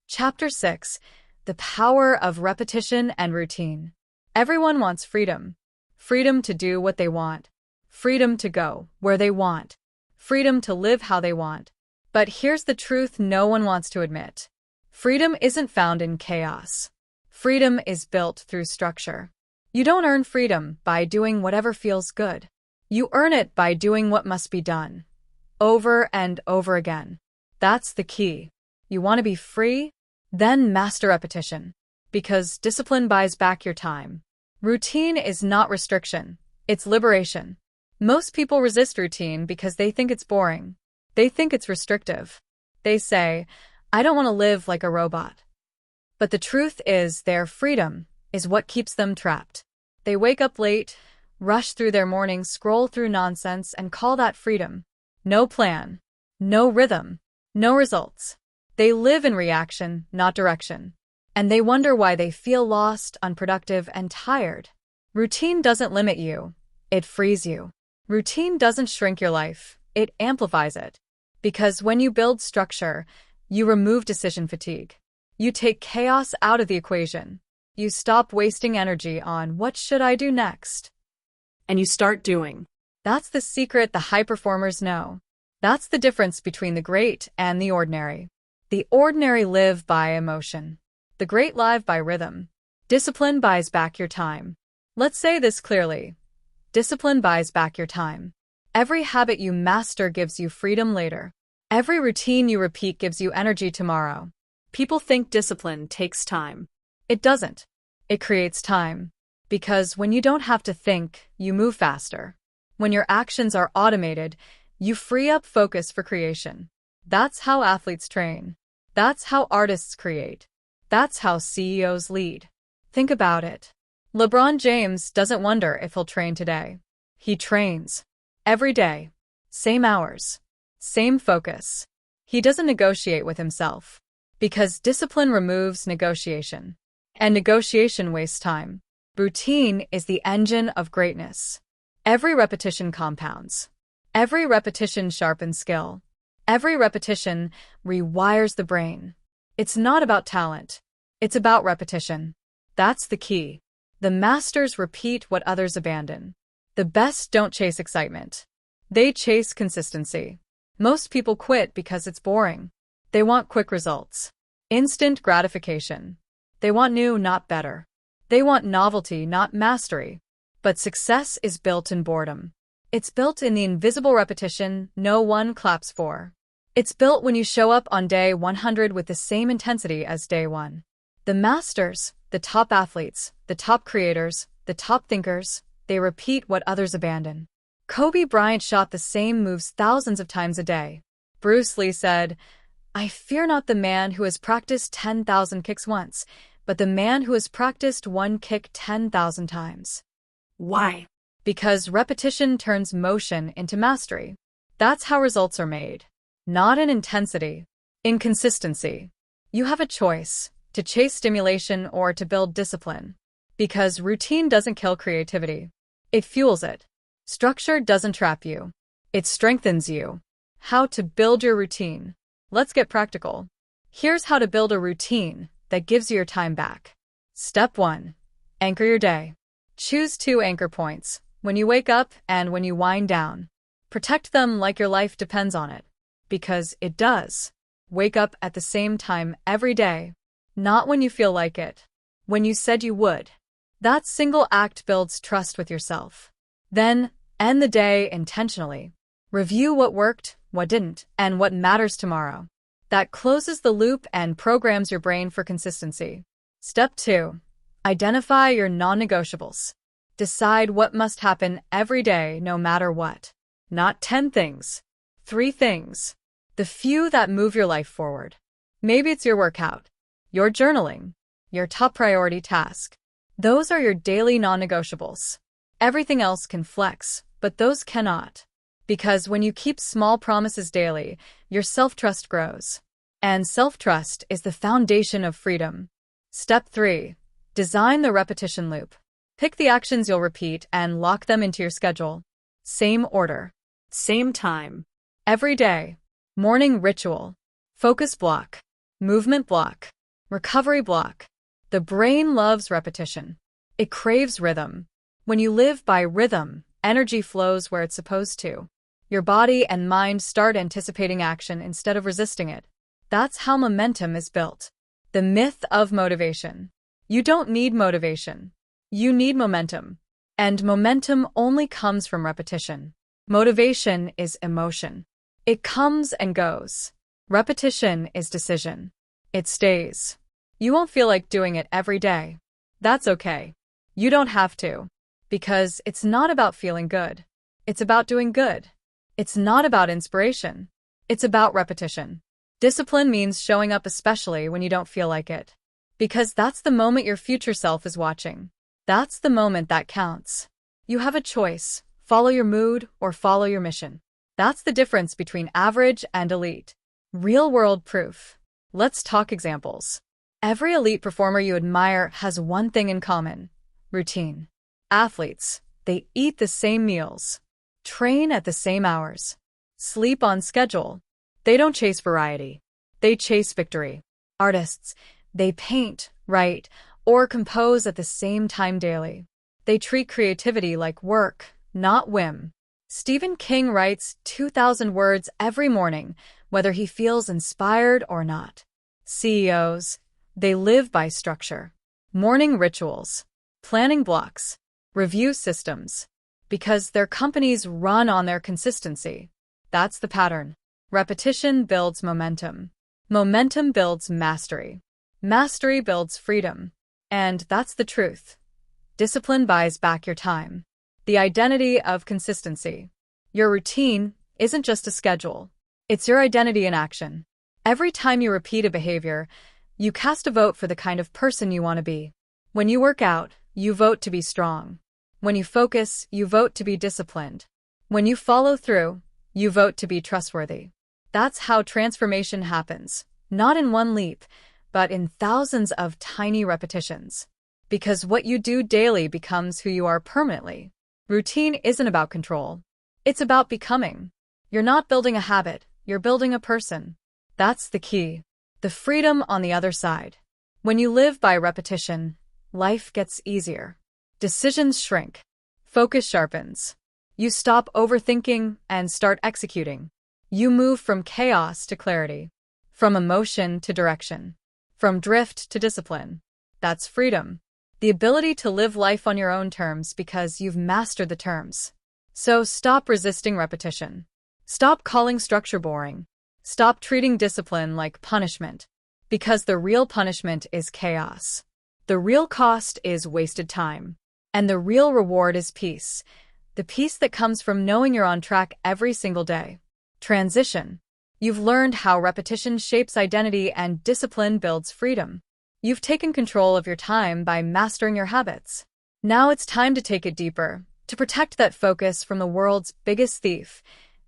Chapter 6. The Power of Repetition and Routine. Everyone wants freedom. freedom to do what they want, freedom to go where they want, freedom to live how they want. But here's the truth no one wants to admit. Freedom isn't found in chaos. Freedom is built through structure. You don't earn freedom by doing whatever feels good. You earn it by doing what must be done, over and over again. That's the key. You want to be free? Then master repetition. Because discipline buys back your time. Routine is not restriction, it's liberation. Most people resist routine because they think it's boring. They think it's restrictive. They say, I don't want to live like a robot. But the truth is their freedom is what keeps them trapped. They wake up late, rush through their mornings, scroll through nonsense, and call that freedom. No plan, no rhythm, no results. They live in reaction, not direction. And they wonder why they feel lost, unproductive, and tired. Routine doesn't limit you, it frees you. Routine doesn't shrink your life, it amplifies it. Because when you build structure, you remove decision fatigue. You take chaos out of the equation. You stop wasting energy on what should I do next? And you start doing. That's the secret the high performers know. That's the difference between the great and the ordinary. The ordinary live by emotion. The great live by rhythm. Discipline buys back your time. Let's say this clearly. Discipline buys back your time. Every habit you master gives you freedom later. Every routine you repeat gives you energy tomorrow. People think discipline takes time. It doesn't. It creates time. Because when you don't have to think, you move faster. When your actions are automated, you free up focus for creation. That's how athletes train. That's how artists create. That's how CEOs lead. Think about it. LeBron James doesn't wonder if he'll train today. He trains. Every day. Same hours. Same focus. He doesn't negotiate with himself. Because discipline removes negotiation. And negotiation wastes time. Routine is the engine of greatness. Every repetition compounds. Every repetition sharpens skill. Every repetition rewires the brain. It's not about talent. It's about repetition. That's the key. The masters repeat what others abandon. The best don't chase excitement. They chase consistency. Most people quit because it's boring. They want quick results. Instant gratification. They want new, not better. They want novelty, not mastery. But success is built in boredom. It's built in the invisible repetition no one claps for. It's built when you show up on day 100 with the same intensity as day 1. The masters, the top athletes, the top creators, the top thinkers, they repeat what others abandon. Kobe Bryant shot the same moves thousands of times a day. Bruce Lee said, I fear not the man who has practiced 10,000 kicks once, but the man who has practiced one kick 10,000 times. Why? Because repetition turns motion into mastery. That's how results are made. Not in intensity, in consistency. You have a choice, to chase stimulation or to build discipline. Because routine doesn't kill creativity. It fuels it. Structure doesn't trap you. It strengthens you. How to build your routine. Let's get practical. Here's how to build a routine that gives you your time back. Step 1. Anchor your day. Choose 2 anchor points, when you wake up and when you wind down. Protect them like your life depends on it. Because it does. Wake up at the same time every day. Not when you feel like it. When you said you would. That single act builds trust with yourself. Then, end the day intentionally. Review what worked, what didn't, and what matters tomorrow. That closes the loop and programs your brain for consistency. Step 2. Identify your non-negotiables. Decide what must happen every day no matter what. Not 10 things. 3 things. The few that move your life forward. Maybe it's your workout, your journaling, your top priority task. Those are your daily non-negotiables. Everything else can flex, but those cannot. Because when you keep small promises daily, your self-trust grows. And self-trust is the foundation of freedom. Step 3. Design the repetition loop. Pick the actions you'll repeat and lock them into your schedule. Same order. Same time. Every day. Morning ritual. Focus block. Movement block. Recovery block. The brain loves repetition. It craves rhythm. When you live by rhythm, energy flows where it's supposed to. Your body and mind start anticipating action instead of resisting it. That's how momentum is built. The myth of motivation. You don't need motivation. You need momentum. And momentum only comes from repetition. Motivation is emotion. It comes and goes. Repetition is decision. It stays. You won't feel like doing it every day. That's okay. You don't have to. Because it's not about feeling good. It's about doing good. It's not about inspiration. It's about repetition. Discipline means showing up especially when you don't feel like it. Because that's the moment your future self is watching. That's the moment that counts. You have a choice. Follow your mood or follow your mission. That's the difference between average and elite. Real-world proof. Let's talk examples. Every elite performer you admire has one thing in common: routine. Athletes, they eat the same meals, train at the same hours, sleep on schedule. They don't chase variety. They chase victory. Artists, they paint, write, or compose at the same time daily. They treat creativity like work, not whim. Stephen King writes 2,000 words every morning, whether he feels inspired or not. CEOs, they live by structure. Morning rituals, planning blocks, review systems. Because their companies run on their consistency. That's the pattern. Repetition builds momentum. Momentum builds mastery. Mastery builds freedom. And that's the truth. Discipline buys back your time. The identity of consistency. Your routine isn't just a schedule. It's your identity in action. Every time you repeat a behavior, you cast a vote for the kind of person you want to be. When you work out, you vote to be strong. When you focus, you vote to be disciplined. When you follow through, you vote to be trustworthy. That's how transformation happens, not in one leap, but in thousands of tiny repetitions. Because what you do daily becomes who you are permanently. Routine isn't about control. It's about becoming. You're not building a habit, you're building a person. That's the key. The freedom on the other side. When you live by repetition, life gets easier. Decisions shrink. Focus sharpens. You stop overthinking and start executing. You move from chaos to clarity. From emotion to direction. From drift to discipline. That's freedom. The ability to live life on your own terms because you've mastered the terms. So stop resisting repetition. Stop calling structure boring. Stop treating discipline like punishment. Because the real punishment is chaos. The real cost is wasted time. And the real reward is peace. The peace that comes from knowing you're on track every single day. Transition. You've learned how repetition shapes identity and discipline builds freedom. You've taken control of your time by mastering your habits. Now it's time to take it deeper, to protect that focus from the world's biggest thief,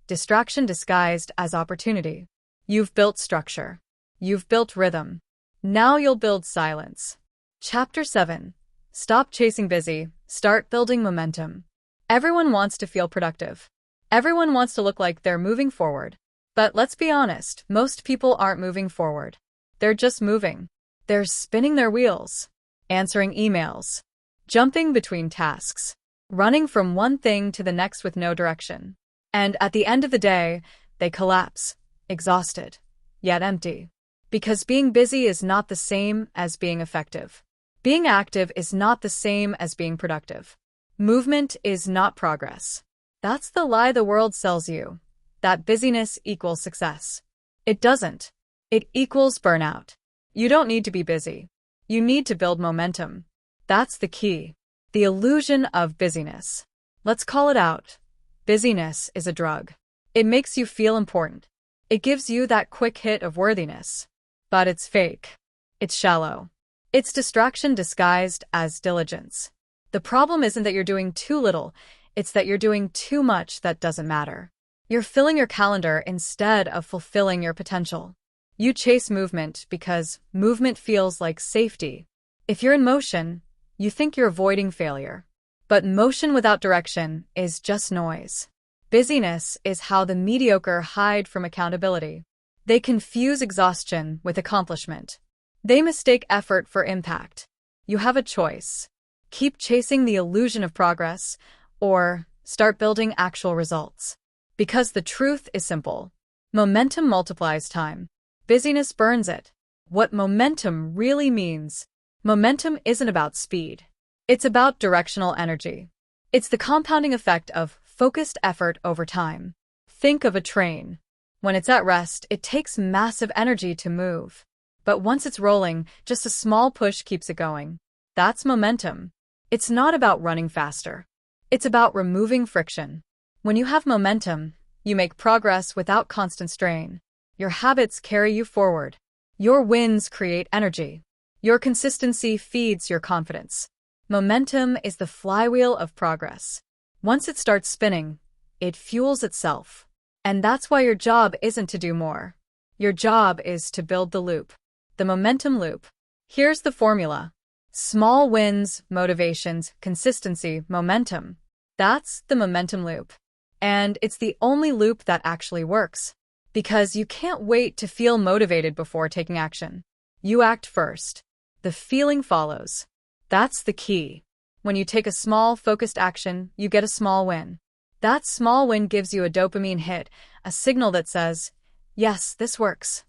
distraction disguised as opportunity. You've built structure. You've built rhythm. Now you'll build silence. Chapter 7. Stop chasing busy, start building momentum. Everyone wants to feel productive. Everyone wants to look like they're moving forward. But let's be honest, most people aren't moving forward. They're just moving. They're spinning their wheels, answering emails, jumping between tasks, running from one thing to the next with no direction. And at the end of the day, they collapse, exhausted, yet empty. Because being busy is not the same as being effective. Being active is not the same as being productive. Movement is not progress. That's the lie the world sells you, that busyness equals success. It doesn't. It equals burnout. You don't need to be busy. You need to build momentum. That's the key. The illusion of busyness. Let's call it out. Busyness is a drug. It makes you feel important. It gives you that quick hit of worthiness. But it's fake. It's shallow. It's distraction disguised as diligence. The problem isn't that you're doing too little, it's that you're doing too much that doesn't matter. You're filling your calendar instead of fulfilling your potential. You chase movement because movement feels like safety. If you're in motion, you think you're avoiding failure. But motion without direction is just noise. Busyness is how the mediocre hide from accountability. They confuse exhaustion with accomplishment. They mistake effort for impact. You have a choice. Keep chasing the illusion of progress, or start building actual results. Because the truth is simple. Momentum multiplies time. Busyness burns it. What momentum really means. Momentum isn't about speed. It's about directional energy. It's the compounding effect of focused effort over time. Think of a train. When it's at rest, it takes massive energy to move. But once it's rolling, just a small push keeps it going. That's momentum. It's not about running faster. It's about removing friction. When you have momentum, you make progress without constant strain. Your habits carry you forward. Your wins create energy. Your consistency feeds your confidence. Momentum is the flywheel of progress. Once it starts spinning, it fuels itself. And that's why your job isn't to do more. Your job is to build the loop. The momentum loop. Here's the formula. Small wins, motivations, consistency, momentum. That's the momentum loop. And it's the only loop that actually works. Because you can't wait to feel motivated before taking action. You act first. The feeling follows. That's the key. When you take a small, focused action, you get a small win. That small win gives you a dopamine hit, a signal that says, yes, this works.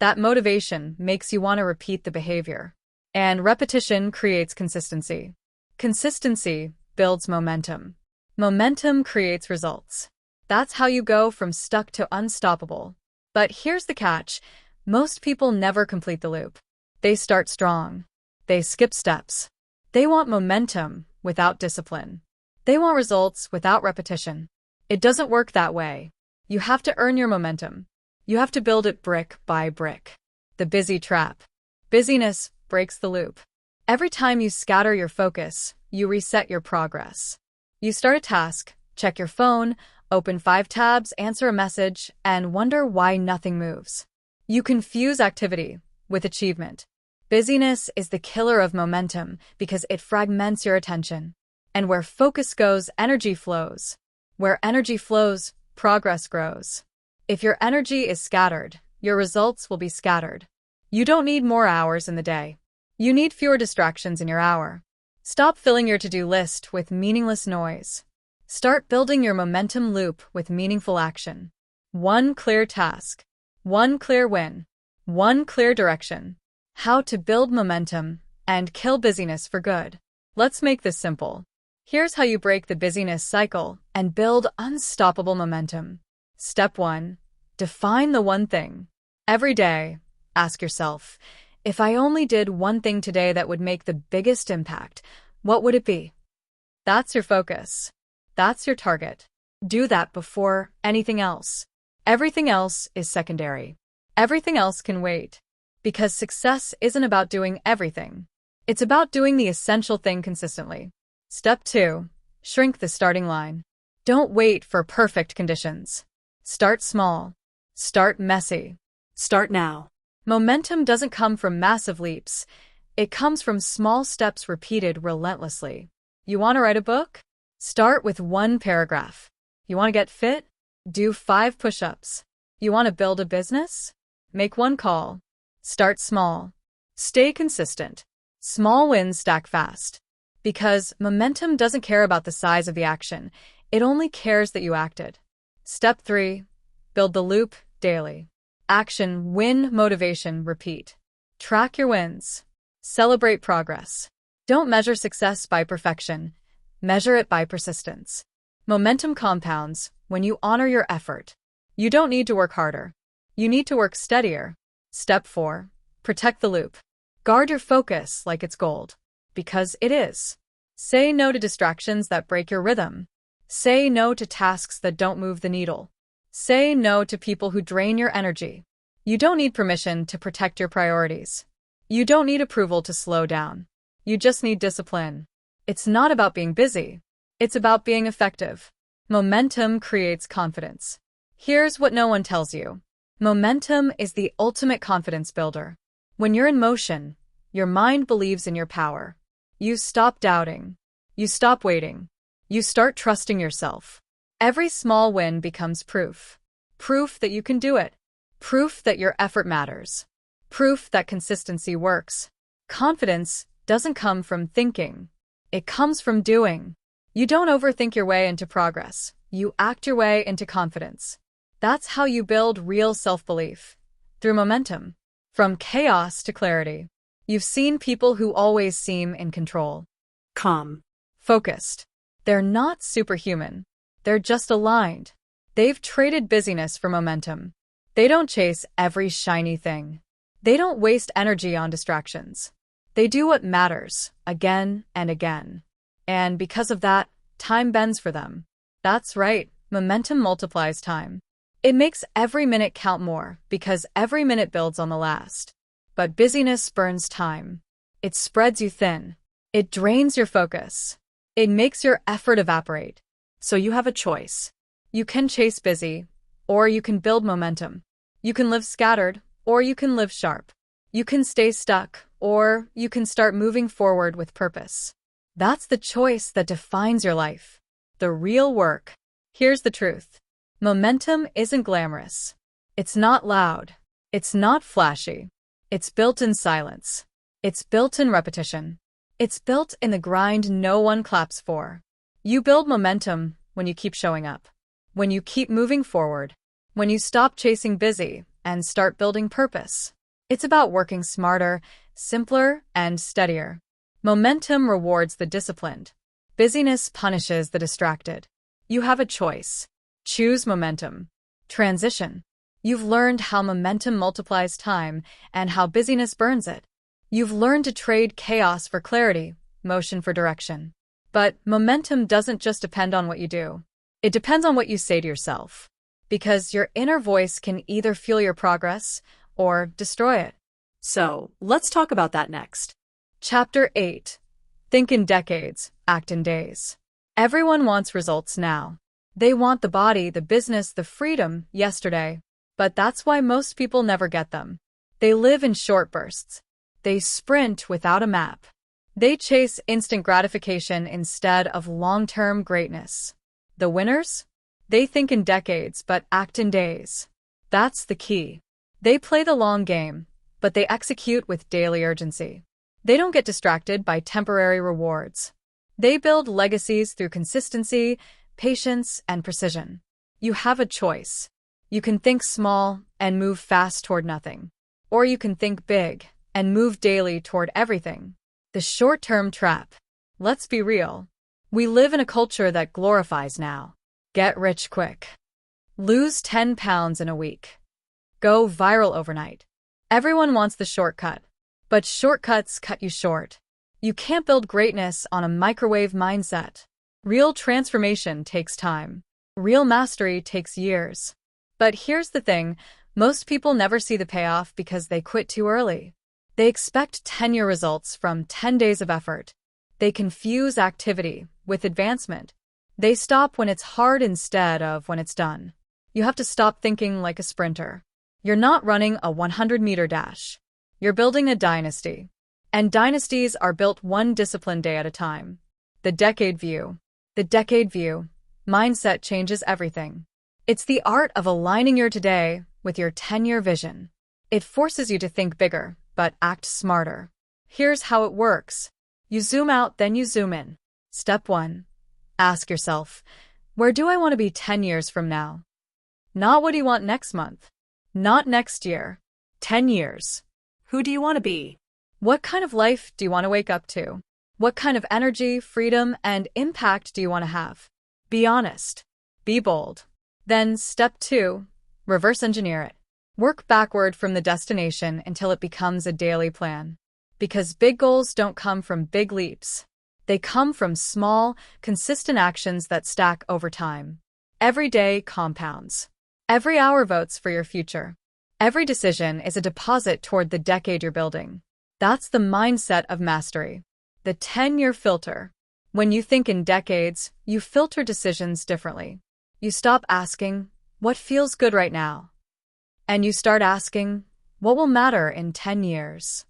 That motivation makes you want to repeat the behavior. And repetition creates consistency. Consistency builds momentum. Momentum creates results. That's how you go from stuck to unstoppable. But here's the catch. Most people never complete the loop. They start strong. They skip steps. They want momentum without discipline. They want results without repetition. It doesn't work that way. You have to earn your momentum. You have to build it brick by brick. The busy trap. Busyness breaks the loop. Every time you scatter your focus, you reset your progress. You start a task, check your phone, open 5 tabs, answer a message, and wonder why nothing moves. You confuse activity with achievement. Busyness is the killer of momentum because it fragments your attention. And where focus goes, energy flows. Where energy flows, progress grows. If your energy is scattered, your results will be scattered. You don't need more hours in the day. You need fewer distractions in your hour. Stop filling your to-do list with meaningless noise. Start building your momentum loop with meaningful action. One clear task. One clear win. One clear direction. How to build momentum and kill busyness for good. Let's make this simple. Here's how you break the busyness cycle and build unstoppable momentum. Step 1. Define the one thing. Every day, ask yourself, if I only did one thing today that would make the biggest impact, what would it be? That's your focus. That's your target. Do that before anything else. Everything else is secondary. Everything else can wait. Because success isn't about doing everything. It's about doing the essential thing consistently. Step 2. Shrink the starting line. Don't wait for perfect conditions. Start small. Start messy. Start now. Momentum doesn't come from massive leaps. It comes from small steps repeated relentlessly. You want to write a book? Start with 1 paragraph. You want to get fit? Do 5 push-ups. You want to build a business? Make 1 call. Start small. Stay consistent. Small wins stack fast. Because momentum doesn't care about the size of the action. It only cares that you acted. Step 3. Build the loop daily. Action, win, motivation, repeat. Track your wins. Celebrate progress. Don't measure success by perfection. Measure it by persistence. Momentum compounds when you honor your effort. You don't need to work harder. You need to work steadier. Step 4. Protect the loop. Guard your focus like it's gold. Because it is. Say no to distractions that break your rhythm. Say no to tasks that don't move the needle. Say no to people who drain your energy. You don't need permission to protect your priorities. You don't need approval to slow down. You just need discipline. It's not about being busy. It's about being effective. Momentum creates confidence. Here's what no one tells you. Momentum is the ultimate confidence builder. When you're in motion, your mind believes in your power. You stop doubting. You stop waiting. You start trusting yourself. Every small win becomes proof. Proof that you can do it. Proof that your effort matters. Proof that consistency works. Confidence doesn't come from thinking. It comes from doing. You don't overthink your way into progress. You act your way into confidence. That's how you build real self-belief. Through momentum. From chaos to clarity. You've seen people who always seem in control.
Calm.
Focused. They're not superhuman. They're just aligned. They've traded busyness for momentum. They don't chase every shiny thing. They don't waste energy on distractions. They do what matters, again and again. And because of that, time bends for them. That's right, momentum multiplies time. It makes every minute count more because every minute builds on the last. But busyness burns time. It spreads you thin. It drains your focus. It makes your effort evaporate. So you have a choice. You can chase busy, or you can build momentum. You can live scattered, or you can live sharp. You can stay stuck, or you can start moving forward with purpose. That's the choice that defines your life. The real work. Here's the truth. Momentum isn't glamorous. It's not loud. It's not flashy. It's built in silence. It's built in repetition. It's built in the grind no one claps for. You build momentum when you keep showing up. When you keep moving forward. When you stop chasing busy and start building purpose. It's about working smarter, simpler, and steadier. Momentum rewards the disciplined. Busyness punishes the distracted. You have a choice. Choose momentum. Transition. You've learned how momentum multiplies time and how busyness burns it. You've learned to trade chaos for clarity, motion for direction. But momentum doesn't just depend on what you do. It depends on what you say to yourself. Because your inner voice can either fuel your progress or destroy it.
So, let's talk about that next.
Chapter 8. Think in decades, act in days. Everyone wants results now. They want the body, the business, the freedom yesterday. But that's why most people never get them. They live in short bursts. They sprint without a map. They chase instant gratification instead of long-term greatness. The winners? They think in decades but act in days. That's the key. They play the long game, but they execute with daily urgency. They don't get distracted by temporary rewards. They build legacies through consistency, patience, and precision. You have a choice. You can think small and move fast toward nothing. Or you can think big and move daily toward everything. The short-term trap. Let's be real. We live in a culture that glorifies now. Get rich quick. Lose 10 pounds in a week. Go viral overnight. Everyone wants the shortcut. But shortcuts cut you short. You can't build greatness on a microwave mindset. Real transformation takes time. Real mastery takes years. But here's the thing, most people never see the payoff because they quit too early. They expect 10-year results from 10 days of effort. They confuse activity with advancement. They stop when it's hard instead of when it's done. You have to stop thinking like a sprinter. You're not running a 100-meter dash. You're building a dynasty. And dynasties are built one disciplined day at a time. The decade view. The decade view. Mindset changes everything. It's the art of aligning your today with your 10-year vision. It forces you to think bigger, but act smarter. Here's how it works. You zoom out, then you zoom in. Step 1. Ask yourself, where do I want to be 10 years from now? Not what do you want next month? Not next year. 10 years.
Who do you want to be?
What kind of life do you want to wake up to? What kind of energy, freedom, and impact do you want to have? Be honest. Be bold. Then step 2, reverse engineer it. Work backward from the destination until it becomes a daily plan. Because big goals don't come from big leaps. They come from small, consistent actions that stack over time. Every day compounds. Every hour votes for your future. Every decision is a deposit toward the decade you're building. That's the mindset of mastery. The 10-year filter. When you think in decades, you filter decisions differently. You stop asking, what feels good right now? And you start asking, what will matter in 10 years?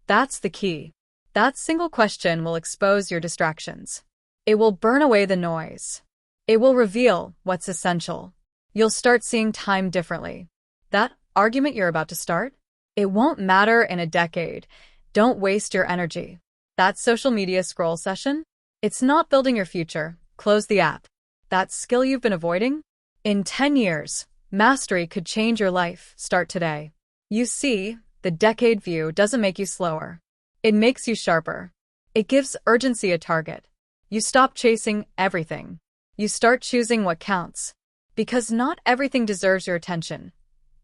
That's the key. That single question will expose your distractions. It will burn away the noise. It will reveal what's essential. You'll start seeing time differently. That argument you're about to start? It won't matter in a decade. Don't waste your energy. That social media scroll session? It's not building your future. Close the app. That skill you've been avoiding? In 10 years, mastery could change your life. Start today. You see, the decade view doesn't make you slower. It makes you sharper. It gives urgency a target. You stop chasing everything. You start choosing what counts. Because not everything deserves your attention.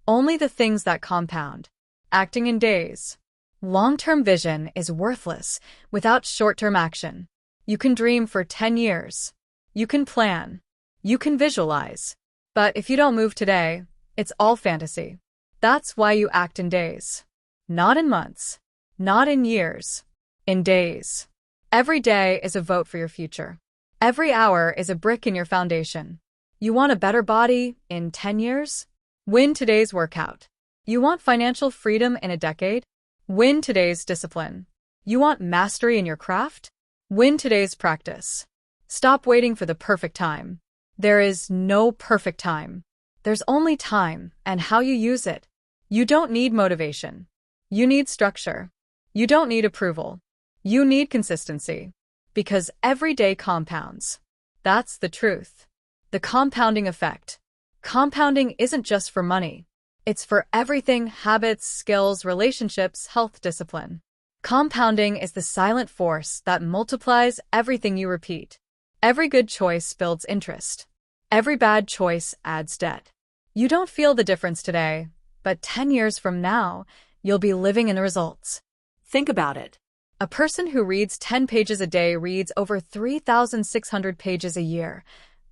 Only the things that compound. Acting in days. Long-term vision is worthless without short-term action. You can dream for 10 years. You can plan. You can visualize. But if you don't move today, it's all fantasy. That's why you act in days. Not in months. Not in years. In days. Every day is a vote for your future. Every hour is a brick in your foundation. You want a better body in 10 years? Win today's workout. You want financial freedom in a decade? Win today's discipline. You want mastery in your craft? Win today's practice. Stop waiting for the perfect time. There is no perfect time. There's only time and how you use it. You don't need motivation. You need structure. You don't need approval. You need consistency. Because every day compounds. That's the truth. The compounding effect. Compounding isn't just for money. It's for everything: habits, skills, relationships, health, discipline. Compounding is the silent force that multiplies everything you repeat. Every good choice builds interest. Every bad choice adds debt. You don't feel the difference today, but 10 years from now, you'll be living in the results.
Think about it.
A person who reads 10 pages a day reads over 3,600 pages a year.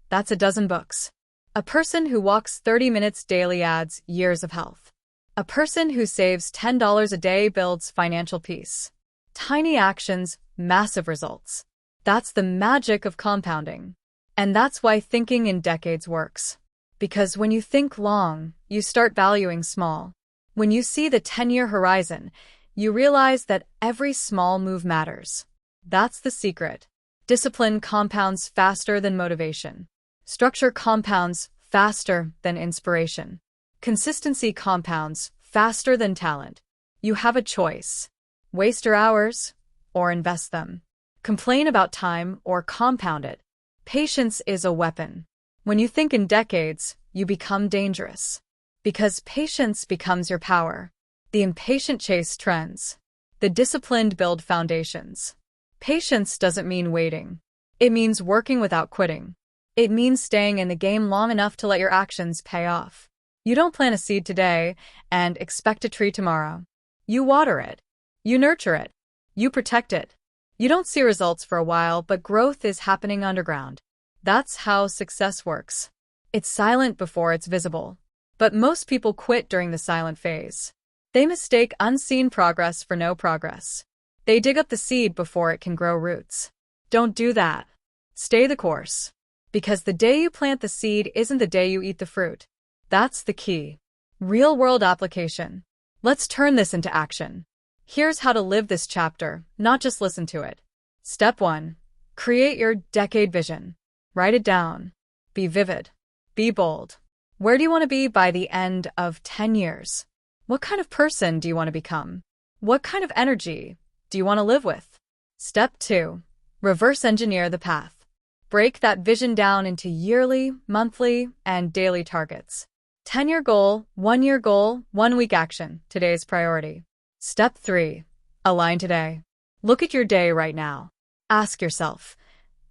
That's a dozen books. A person who walks 30 minutes daily adds years of health. A person who saves $10 a day builds financial peace. Tiny actions, massive results. That's the magic of compounding. And that's why thinking in decades works. Because when you think long, you start valuing small. When you see the 10-year horizon, you realize that every small move matters. That's the secret. Discipline compounds faster than motivation. Structure compounds faster than inspiration. Consistency compounds faster than talent. You have a choice. Waste your hours or invest them. Complain about time or compound it. Patience is a weapon. When you think in decades, you become dangerous. Because patience becomes your power. The impatient chase trends. The disciplined build foundations. Patience doesn't mean waiting. It means working without quitting. It means staying in the game long enough to let your actions pay off. You don't plant a seed today and expect a tree tomorrow. You water it. You nurture it. You protect it. You don't see results for a while, but growth is happening underground. That's how success works. It's silent before it's visible. But most people quit during the silent phase. They mistake unseen progress for no progress. They dig up the seed before it can grow roots. Don't do that. Stay the course. Because the day you plant the seed isn't the day you eat the fruit. That's the key. Real-world application. Let's turn this into action. Here's how to live this chapter, not just listen to it. Step 1. Create your decade vision. Write it down. Be vivid. Be bold. Where do you want to be by the end of 10 years? What kind of person do you want to become? What kind of energy do you want to live with? Step 2. Reverse engineer the path. Break that vision down into yearly, monthly, and daily targets. 10-year goal, 1-year goal, 1-week action, today's priority. Step 3. Align today. Look at your day right now. Ask yourself,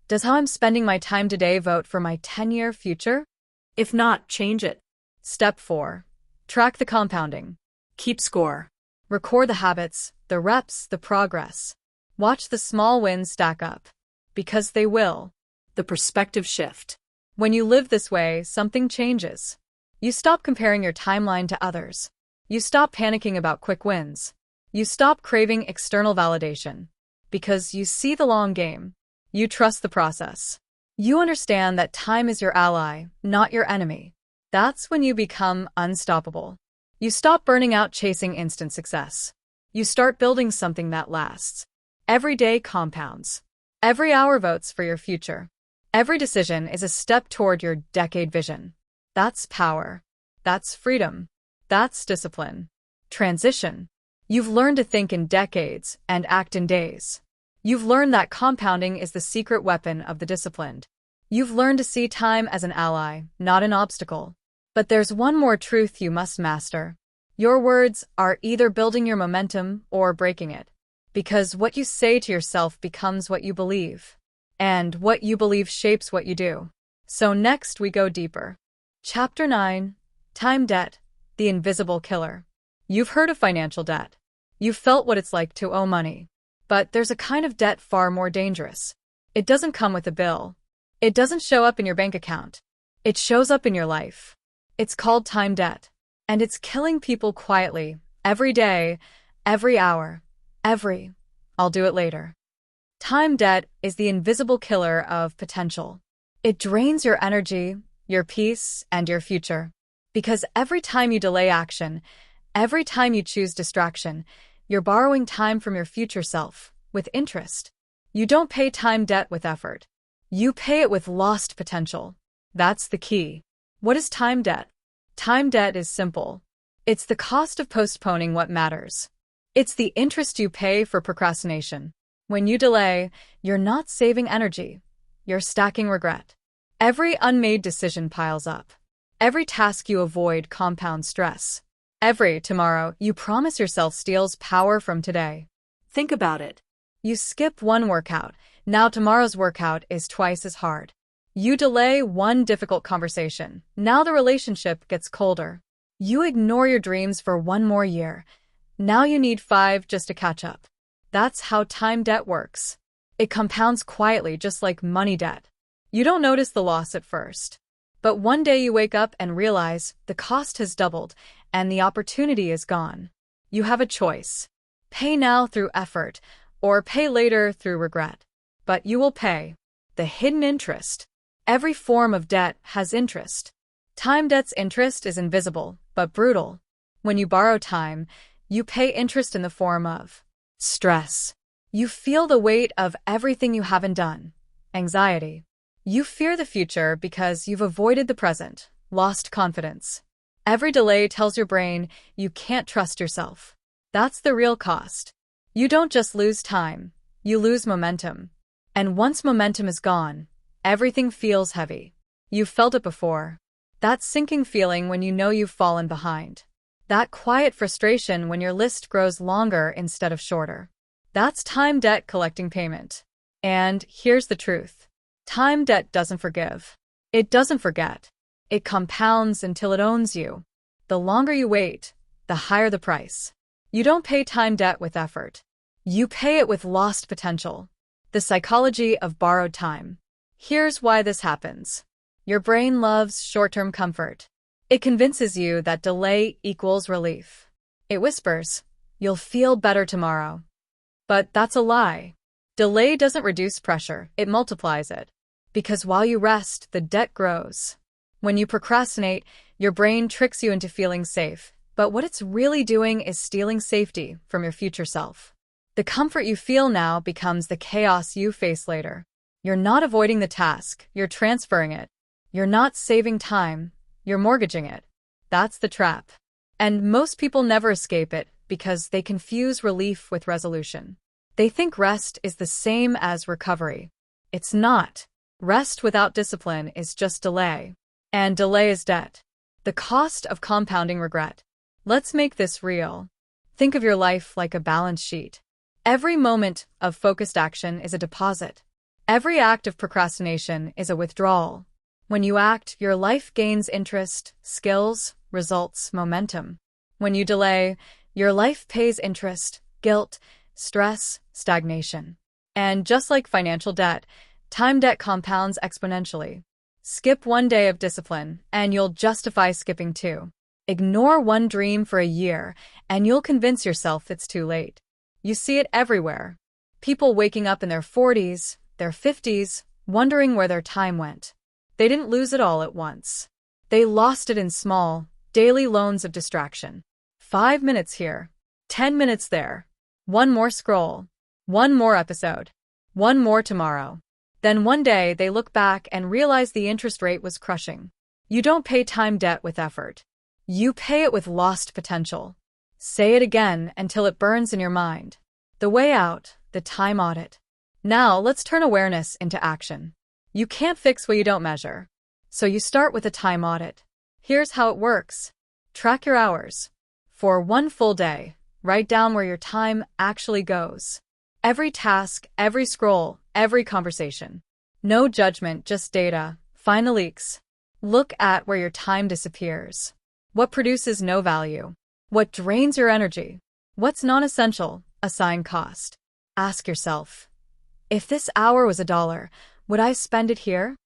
does how I'm spending my time today vote for my 10-year future?
If not, change it.
Step 4. Track the compounding.
Keep score.
Record the habits, the reps, the progress. Watch the small wins stack up. Because they will.
The perspective shift.
When you live this way, something changes. You stop comparing your timeline to others. You stop panicking about quick wins. You stop craving external validation. Because you see the long game. You trust the process. You understand that time is your ally, not your enemy. That's when you become unstoppable. You stop burning out chasing instant success. You start building something that lasts. Every day compounds. Every hour votes for your future. Every decision is a step toward your decade vision. That's power. That's freedom. That's discipline. Transition. You've learned to think in decades and act in days. You've learned that compounding is the secret weapon of the disciplined. You've learned to see time as an ally, not an obstacle. But there's one more truth you must master. Your words are either building your momentum or breaking it. Because what you say to yourself becomes what you believe. And what you believe shapes what you do. So next we go deeper. Chapter 9. Time Debt, the Invisible Killer. You've heard of financial debt. You've felt what it's like to owe money. But there's a kind of debt far more dangerous. It doesn't come with a bill. It doesn't show up in your bank account. It shows up in your life. It's called time debt. And it's killing people quietly, every day, every hour, I'll do it later. Time debt is the invisible killer of potential. It drains your energy, your peace, and your future. Because every time you delay action, every time you choose distraction, you're borrowing time from your future self, with interest. You don't pay time debt with effort. You pay it with lost potential. That's the key. What is time debt? Time debt is simple. It's the cost of postponing what matters. It's the interest you pay for procrastination. When you delay, you're not saving energy. You're stacking regret. Every unmade decision piles up. Every task you avoid compounds stress. Every tomorrow you promise yourself steals power from today.
Think about it.
You skip one workout. Now tomorrow's workout is twice as hard. You delay one difficult conversation. Now the relationship gets colder. You ignore your dreams for one more year. Now you need 5 just to catch up. That's how time debt works. It compounds quietly just like money debt. You don't notice the loss at first. But one day you wake up and realize the cost has doubled and the opportunity is gone. You have a choice. Pay now through effort or pay later through regret. But you will pay. The hidden interest. Every form of debt has interest. Time debt's interest is invisible, but brutal. When you borrow time, you pay interest in the form of stress. You feel the weight of everything you haven't done. Anxiety. You fear the future because you've avoided the present, lost confidence. Every delay tells your brain you can't trust yourself. That's the real cost. You don't just lose time, you lose momentum. And once momentum is gone, everything feels heavy. You've felt it before. That sinking feeling when you know you've fallen behind. That quiet frustration when your list grows longer instead of shorter. That's time debt collecting payment. And here's the truth. Time debt doesn't forgive. It doesn't forget. It compounds until it owns you. The longer you wait, the higher the price. You don't pay time debt with effort. You pay it with lost potential. The psychology of borrowed time. Here's why this happens. Your brain loves short-term comfort. It convinces you that delay equals relief. It whispers, you'll feel better tomorrow. But that's a lie. Delay doesn't reduce pressure, it multiplies it. Because while you rest, the debt grows. When you procrastinate, your brain tricks you into feeling safe. But what it's really doing is stealing safety from your future self. The comfort you feel now becomes the chaos you face later. You're not avoiding the task, you're transferring it. You're not saving time, you're mortgaging it. That's the trap. And most people never escape it because they confuse relief with resolution. They think rest is the same as recovery. It's not. Rest without discipline is just delay. And delay is debt. The cost of compounding regret. Let's make this real. Think of your life like a balance sheet. Every moment of focused action is a deposit. Every act of procrastination is a withdrawal. When you act, your life gains interest, skills, results, momentum. When you delay, your life pays interest, guilt, stress, stagnation. And just like financial debt, time debt compounds exponentially. Skip one day of discipline, and you'll justify skipping 2. Ignore one dream for a year, and you'll convince yourself it's too late. You see it everywhere. People waking up in their 40s, their 50s, wondering where their time went. They didn't lose it all at once. They lost it in small, daily loans of distraction. 5 minutes here, 10 minutes there. One more scroll. One more episode. One more tomorrow. Then one day they look back and realize the interest rate was crushing. You don't pay time debt with effort. You pay it with lost potential. Say it again until it burns in your mind. The way out, the time audit. Now, let's turn awareness into action. You can't fix what you don't measure. So you start with a time audit. Here's how it works. Track your hours. For one full day, write down where your time actually goes. Every task, every scroll, every conversation. No judgment, just data. Find the leaks. Look at where your time disappears. What produces no value? What drains your energy? What's non-essential? Assign cost. Ask yourself, if this hour was $1, would I spend it here?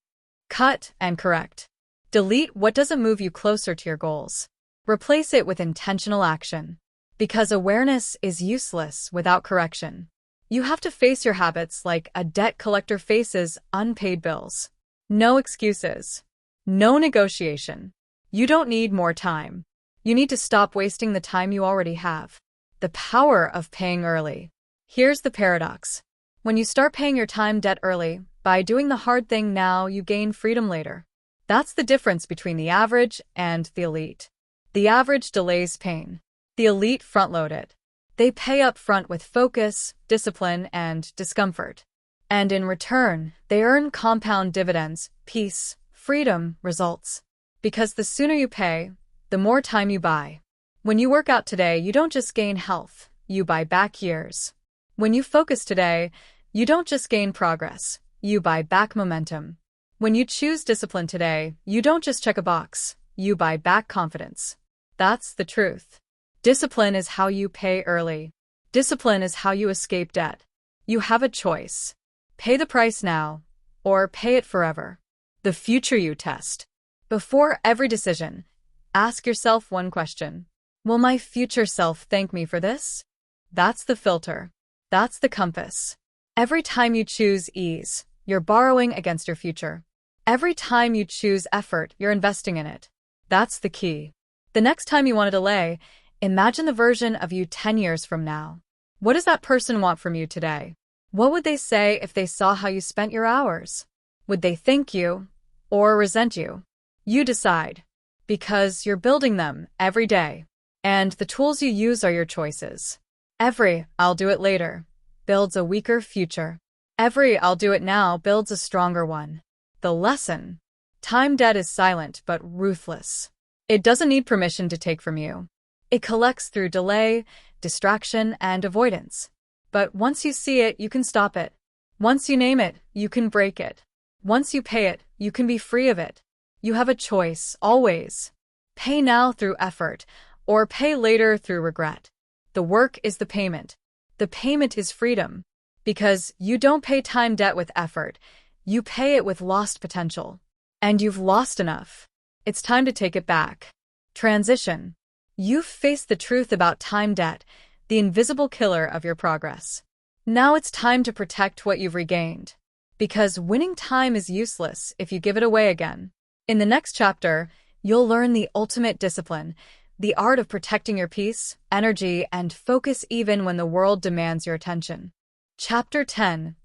Cut and correct. Delete what doesn't move you closer to your goals. Replace it with intentional action. Because awareness is useless without correction. You have to face your habits like a debt collector faces unpaid bills. No excuses. No negotiation. You don't need more time. You need to stop wasting the time you already have. The power of paying early. Here's the paradox. When you start paying your time debt early, by doing the hard thing now, you gain freedom later. That's the difference between the average and the elite. The average delays pain. The elite front-load it. They pay up front with focus, discipline, and discomfort. And in return, they earn compound dividends, peace, freedom, results. Because the sooner you pay, the more time you buy. When you work out today, you don't just gain health, you buy back years. When you focus today, you don't just gain progress, you buy back momentum. When you choose discipline today, you don't just check a box, you buy back confidence. That's the truth. Discipline is how you pay early. Discipline is how you escape debt. You have a choice. Pay the price now, or pay it forever. The future you test. Before every decision, ask yourself one question. Will my future self thank me for this? That's the filter. That's the compass. Every time you choose ease, you're borrowing against your future. Every time you choose effort, you're investing in it. That's the key. The next time you want to delay, imagine the version of you 10 years from now. What does that person want from you today? What would they say if they saw how you spent your hours? Would they thank you or resent you? You decide. Because you're building them every day. And the tools you use are your choices. Every "I'll do it later" builds a weaker future. Every "I'll do it now" builds a stronger one. The lesson. Time debt is silent but ruthless. It doesn't need permission to take from you. It collects through delay, distraction, and avoidance. But once you see it, you can stop it. Once you name it, you can break it. Once you pay it, you can be free of it. You have a choice, always. Pay now through effort, or pay later through regret. The work is the payment. The payment is freedom. Because you don't pay time debt with effort, you pay it with lost potential. And you've lost enough. It's time to take it back. Transition. You've faced the truth about time debt, the invisible killer of your progress. Now it's time to protect what you've regained. Because winning time is useless if you give it away again. In the next chapter, you'll learn the ultimate discipline, the art of protecting your peace, energy, and focus even when the world demands your attention. Chapter 10.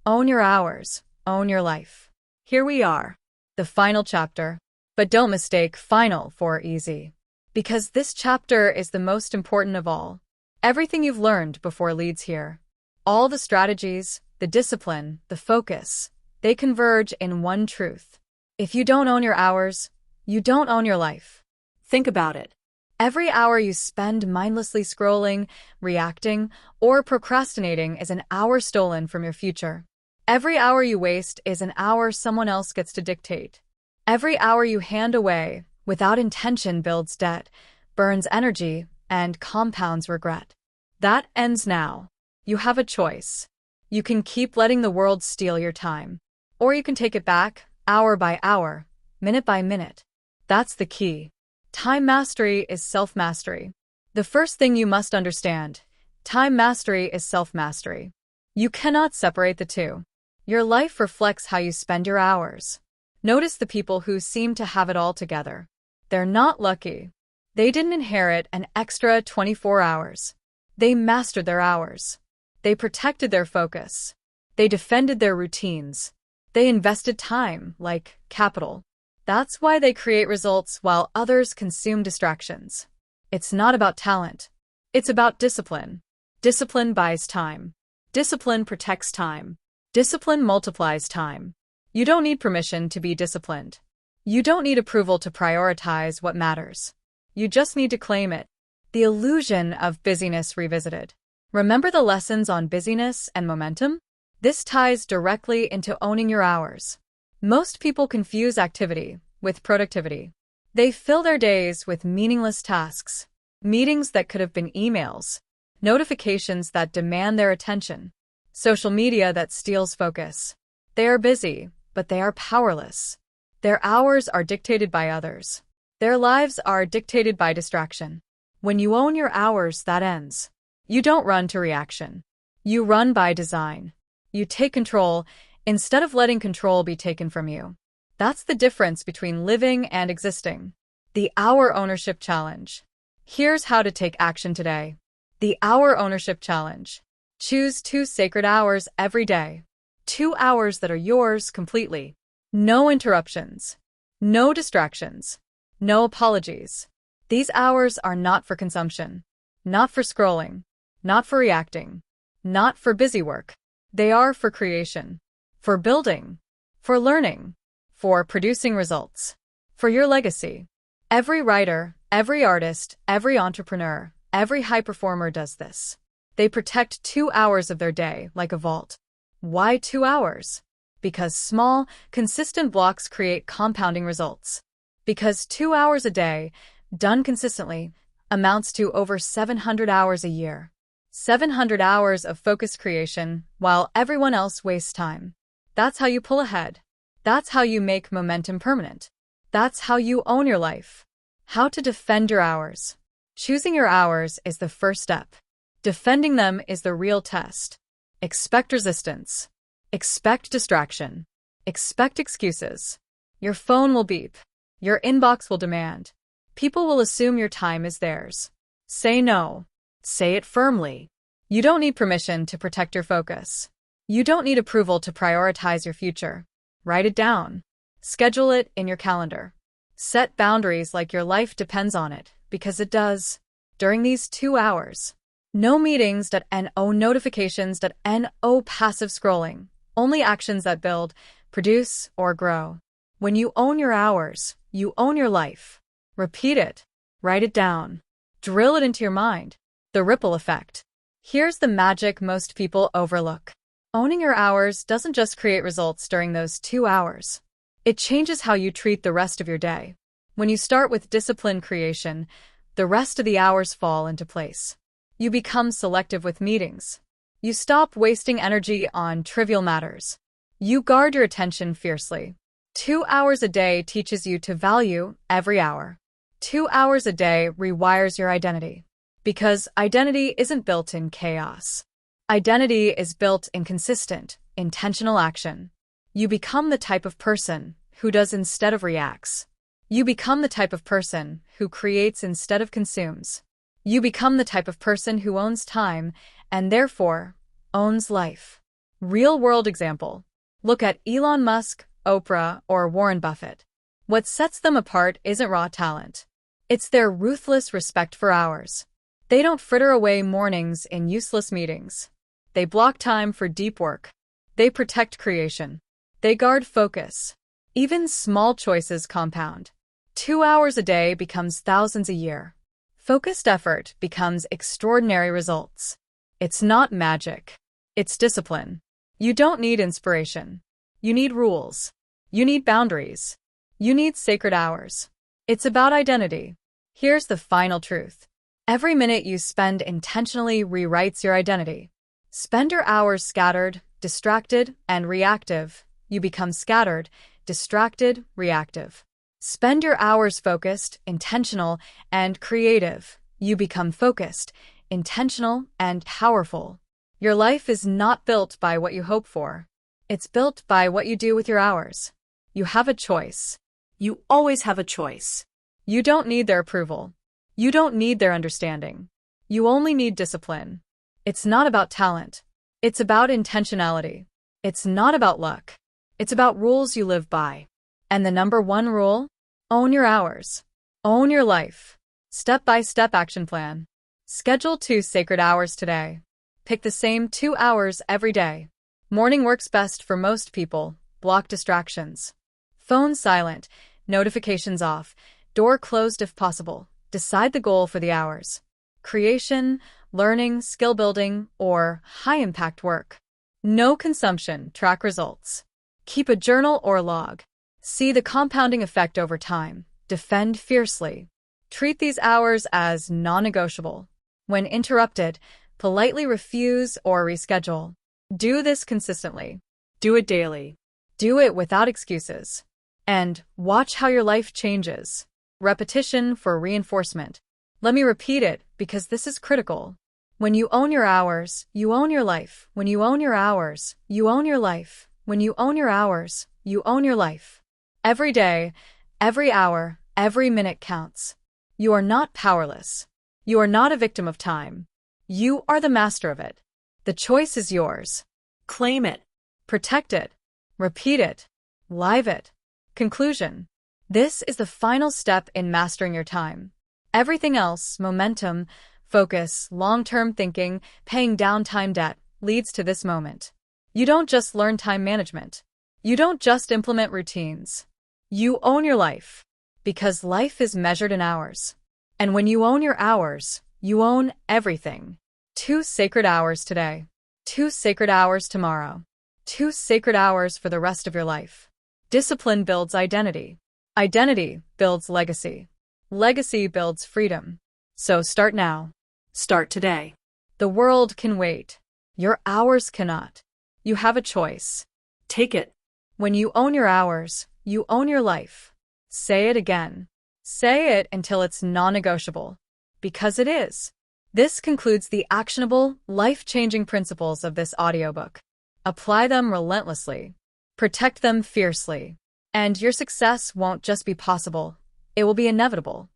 Own your hours, own your life. Here we are. The final chapter. But don't mistake final for easy. Because this chapter is the most important of all. Everything you've learned before leads here. All the strategies, the discipline, the focus, they converge in one truth. If you don't own your hours, you don't own your life.
Think about it.
Every hour you spend mindlessly scrolling, reacting, or procrastinating is an hour stolen from your future. Every hour you waste is an hour someone else gets to dictate. Every hour you hand away without intention builds debt, burns energy, and compounds regret. That ends now. You have a choice. You can keep letting the world steal your time. Or you can take it back, hour by hour, minute by minute. That's the key. Time mastery is self-mastery. The first thing you must understand, time mastery is self-mastery. You cannot separate the two. Your life reflects how you spend your hours. Notice the people who seem to have it all together. They're not lucky. They didn't inherit an extra 24 hours. They mastered their hours. They protected their focus. They defended their routines. They invested time, like capital. That's why they create results while others consume distractions. It's not about talent. It's about discipline. Discipline buys time. Discipline protects time. Discipline multiplies time. You don't need permission to be disciplined. You don't need approval to prioritize what matters. You just need to claim it. The illusion of busyness revisited. Remember the lessons on busyness and momentum? This ties directly into owning your hours. Most people confuse activity with productivity. They fill their days with meaningless tasks, meetings that could have been emails, notifications that demand their attention, social media that steals focus. They are busy, but they are powerless. Their hours are dictated by others. Their lives are dictated by distraction. When you own your hours, that ends. You don't run to reaction. You run by design. You take control instead of letting control be taken from you. That's the difference between living and existing. The Hour Ownership Challenge. Here's how to take action today. The Hour Ownership Challenge. Choose 2 sacred hours every day. 2 hours that are yours completely. No interruptions. No distractions. No apologies. These hours are not for consumption. Not for scrolling. Not for reacting. Not for busy work. They are for creation. For building. For learning. For producing results. For your legacy. Every writer, every artist, every entrepreneur, every high performer does this. They protect 2 hours of their day like a vault. Why 2 hours? Because small, consistent blocks create compounding results. Because 2 hours a day, done consistently, amounts to over 700 hours a year. 700 hours of focused creation while everyone else wastes time. That's how you pull ahead. That's how you make momentum permanent. That's how you own your life. How to defend your hours. Choosing your hours is the first step. Defending them is the real test. Expect resistance. Expect distraction. Expect excuses. Your phone will beep. Your inbox will demand. People will assume your time is theirs. Say no. Say it firmly. You don't need permission to protect your focus. You don't need approval to prioritize your future. Write it down. Schedule it in your calendar. Set boundaries like your life depends on it, because it does. During these 2 hours, no meetings that no notifications that no passive scrolling, only actions that build, produce, or grow. When you own your hours, you own your life. Repeat it. Write it down. Drill it into your mind. The ripple effect. Here's the magic most people overlook. Owning your hours doesn't just create results during those 2 hours. It changes how you treat the rest of your day. When you start with disciplined creation, the rest of the hours fall into place. You become selective with meetings. You stop wasting energy on trivial matters. You guard your attention fiercely. 2 hours a day teaches you to value every hour. 2 hours a day rewires your identity. Because identity isn't built in chaos. Identity is built in consistent, intentional action. You become the type of person who does instead of reacts. You become the type of person who creates instead of consumes. You become the type of person who owns time and therefore owns life. Real-world example. Look at Elon Musk, Oprah, or Warren Buffett. What sets them apart isn't raw talent. It's their ruthless respect for hours. They don't fritter away mornings in useless meetings. They block time for deep work. They protect creation. They guard focus. Even small choices compound. 2 hours a day becomes thousands a year. Focused effort becomes extraordinary results. It's not magic. It's discipline. You don't need inspiration. You need rules. You need boundaries. You need sacred hours. It's about identity. Here's the final truth. Every minute you spend intentionally rewrites your identity. Spend your hours scattered, distracted, and reactive. You become scattered, distracted, reactive. Spend your hours focused, intentional, and creative. You become focused, intentional, and powerful. Your life is not built by what you hope for. It's built by what you do with your hours. You have a choice.
You always have a choice.
You don't need their approval. You don't need their understanding. You only need discipline. It's not about talent. It's about intentionality. It's not about luck. It's about rules you live by. And the number 1 rule? Own your hours. Own your life. Step-by-step action plan. Schedule 2 sacred hours today. Pick the same 2 hours every day. Morning works best for most people. Block distractions. Phone silent, notifications off, door closed if possible. Decide the goal for the hours. Creation, learning, skill building, or high-impact work. No consumption, track results. Keep a journal or log. See the compounding effect over time. Defend fiercely. Treat these hours as non-negotiable. When interrupted, politely refuse or reschedule. Do this consistently.
Do it daily.
Do it without excuses. And watch how your life changes. Repetition for reinforcement. Let me repeat it because this is critical. When you own your hours, you own your life. When you own your hours, you own your life. When you own your hours, you own your life. Every day, every hour, every minute counts. You are not powerless. You are not a victim of time. You are the master of it. The choice is yours.
Claim it.
Protect it. Repeat it. Live it. Conclusion. This is the final step in mastering your time. Everything else, momentum, focus, long-term thinking, paying down time debt, leads to this moment. You don't just learn time management. You don't just implement routines. You own your life. Because life is measured in hours. And when you own your hours, you own everything. 2 sacred hours today. 2 sacred hours tomorrow. 2 sacred hours for the rest of your life. Discipline builds identity. Identity builds legacy. Legacy builds freedom. So start now.
Start today.
The world can wait. Your hours cannot. You have a choice.
Take it.
When you own your hours, you own your life. Say it again. Say it until it's non-negotiable. Because it is. This concludes the actionable, life-changing principles of this audiobook. Apply them relentlessly. Protect them fiercely. And your success won't just be possible, it will be inevitable.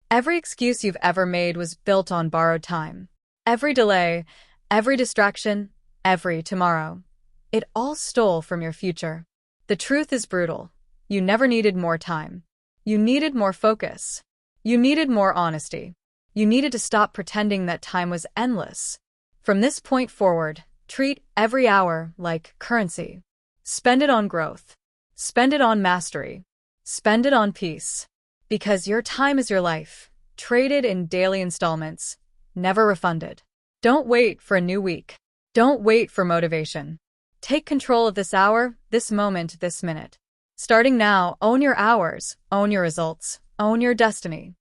Every excuse you've ever made was built on borrowed time. Every delay, every distraction, every tomorrow. It all stole from your future. The truth is brutal. You never needed more time. You needed more focus. You needed more honesty. You needed to stop pretending that time was endless. From this point forward, treat every hour like currency. Spend it on growth. Spend it on mastery. Spend it on peace. Because your time is your life, traded in daily installments, never refunded. Don't wait for a new week. Don't wait for motivation. Take control of this hour, this moment, this minute. Starting now, own your hours, own your results, own your destiny.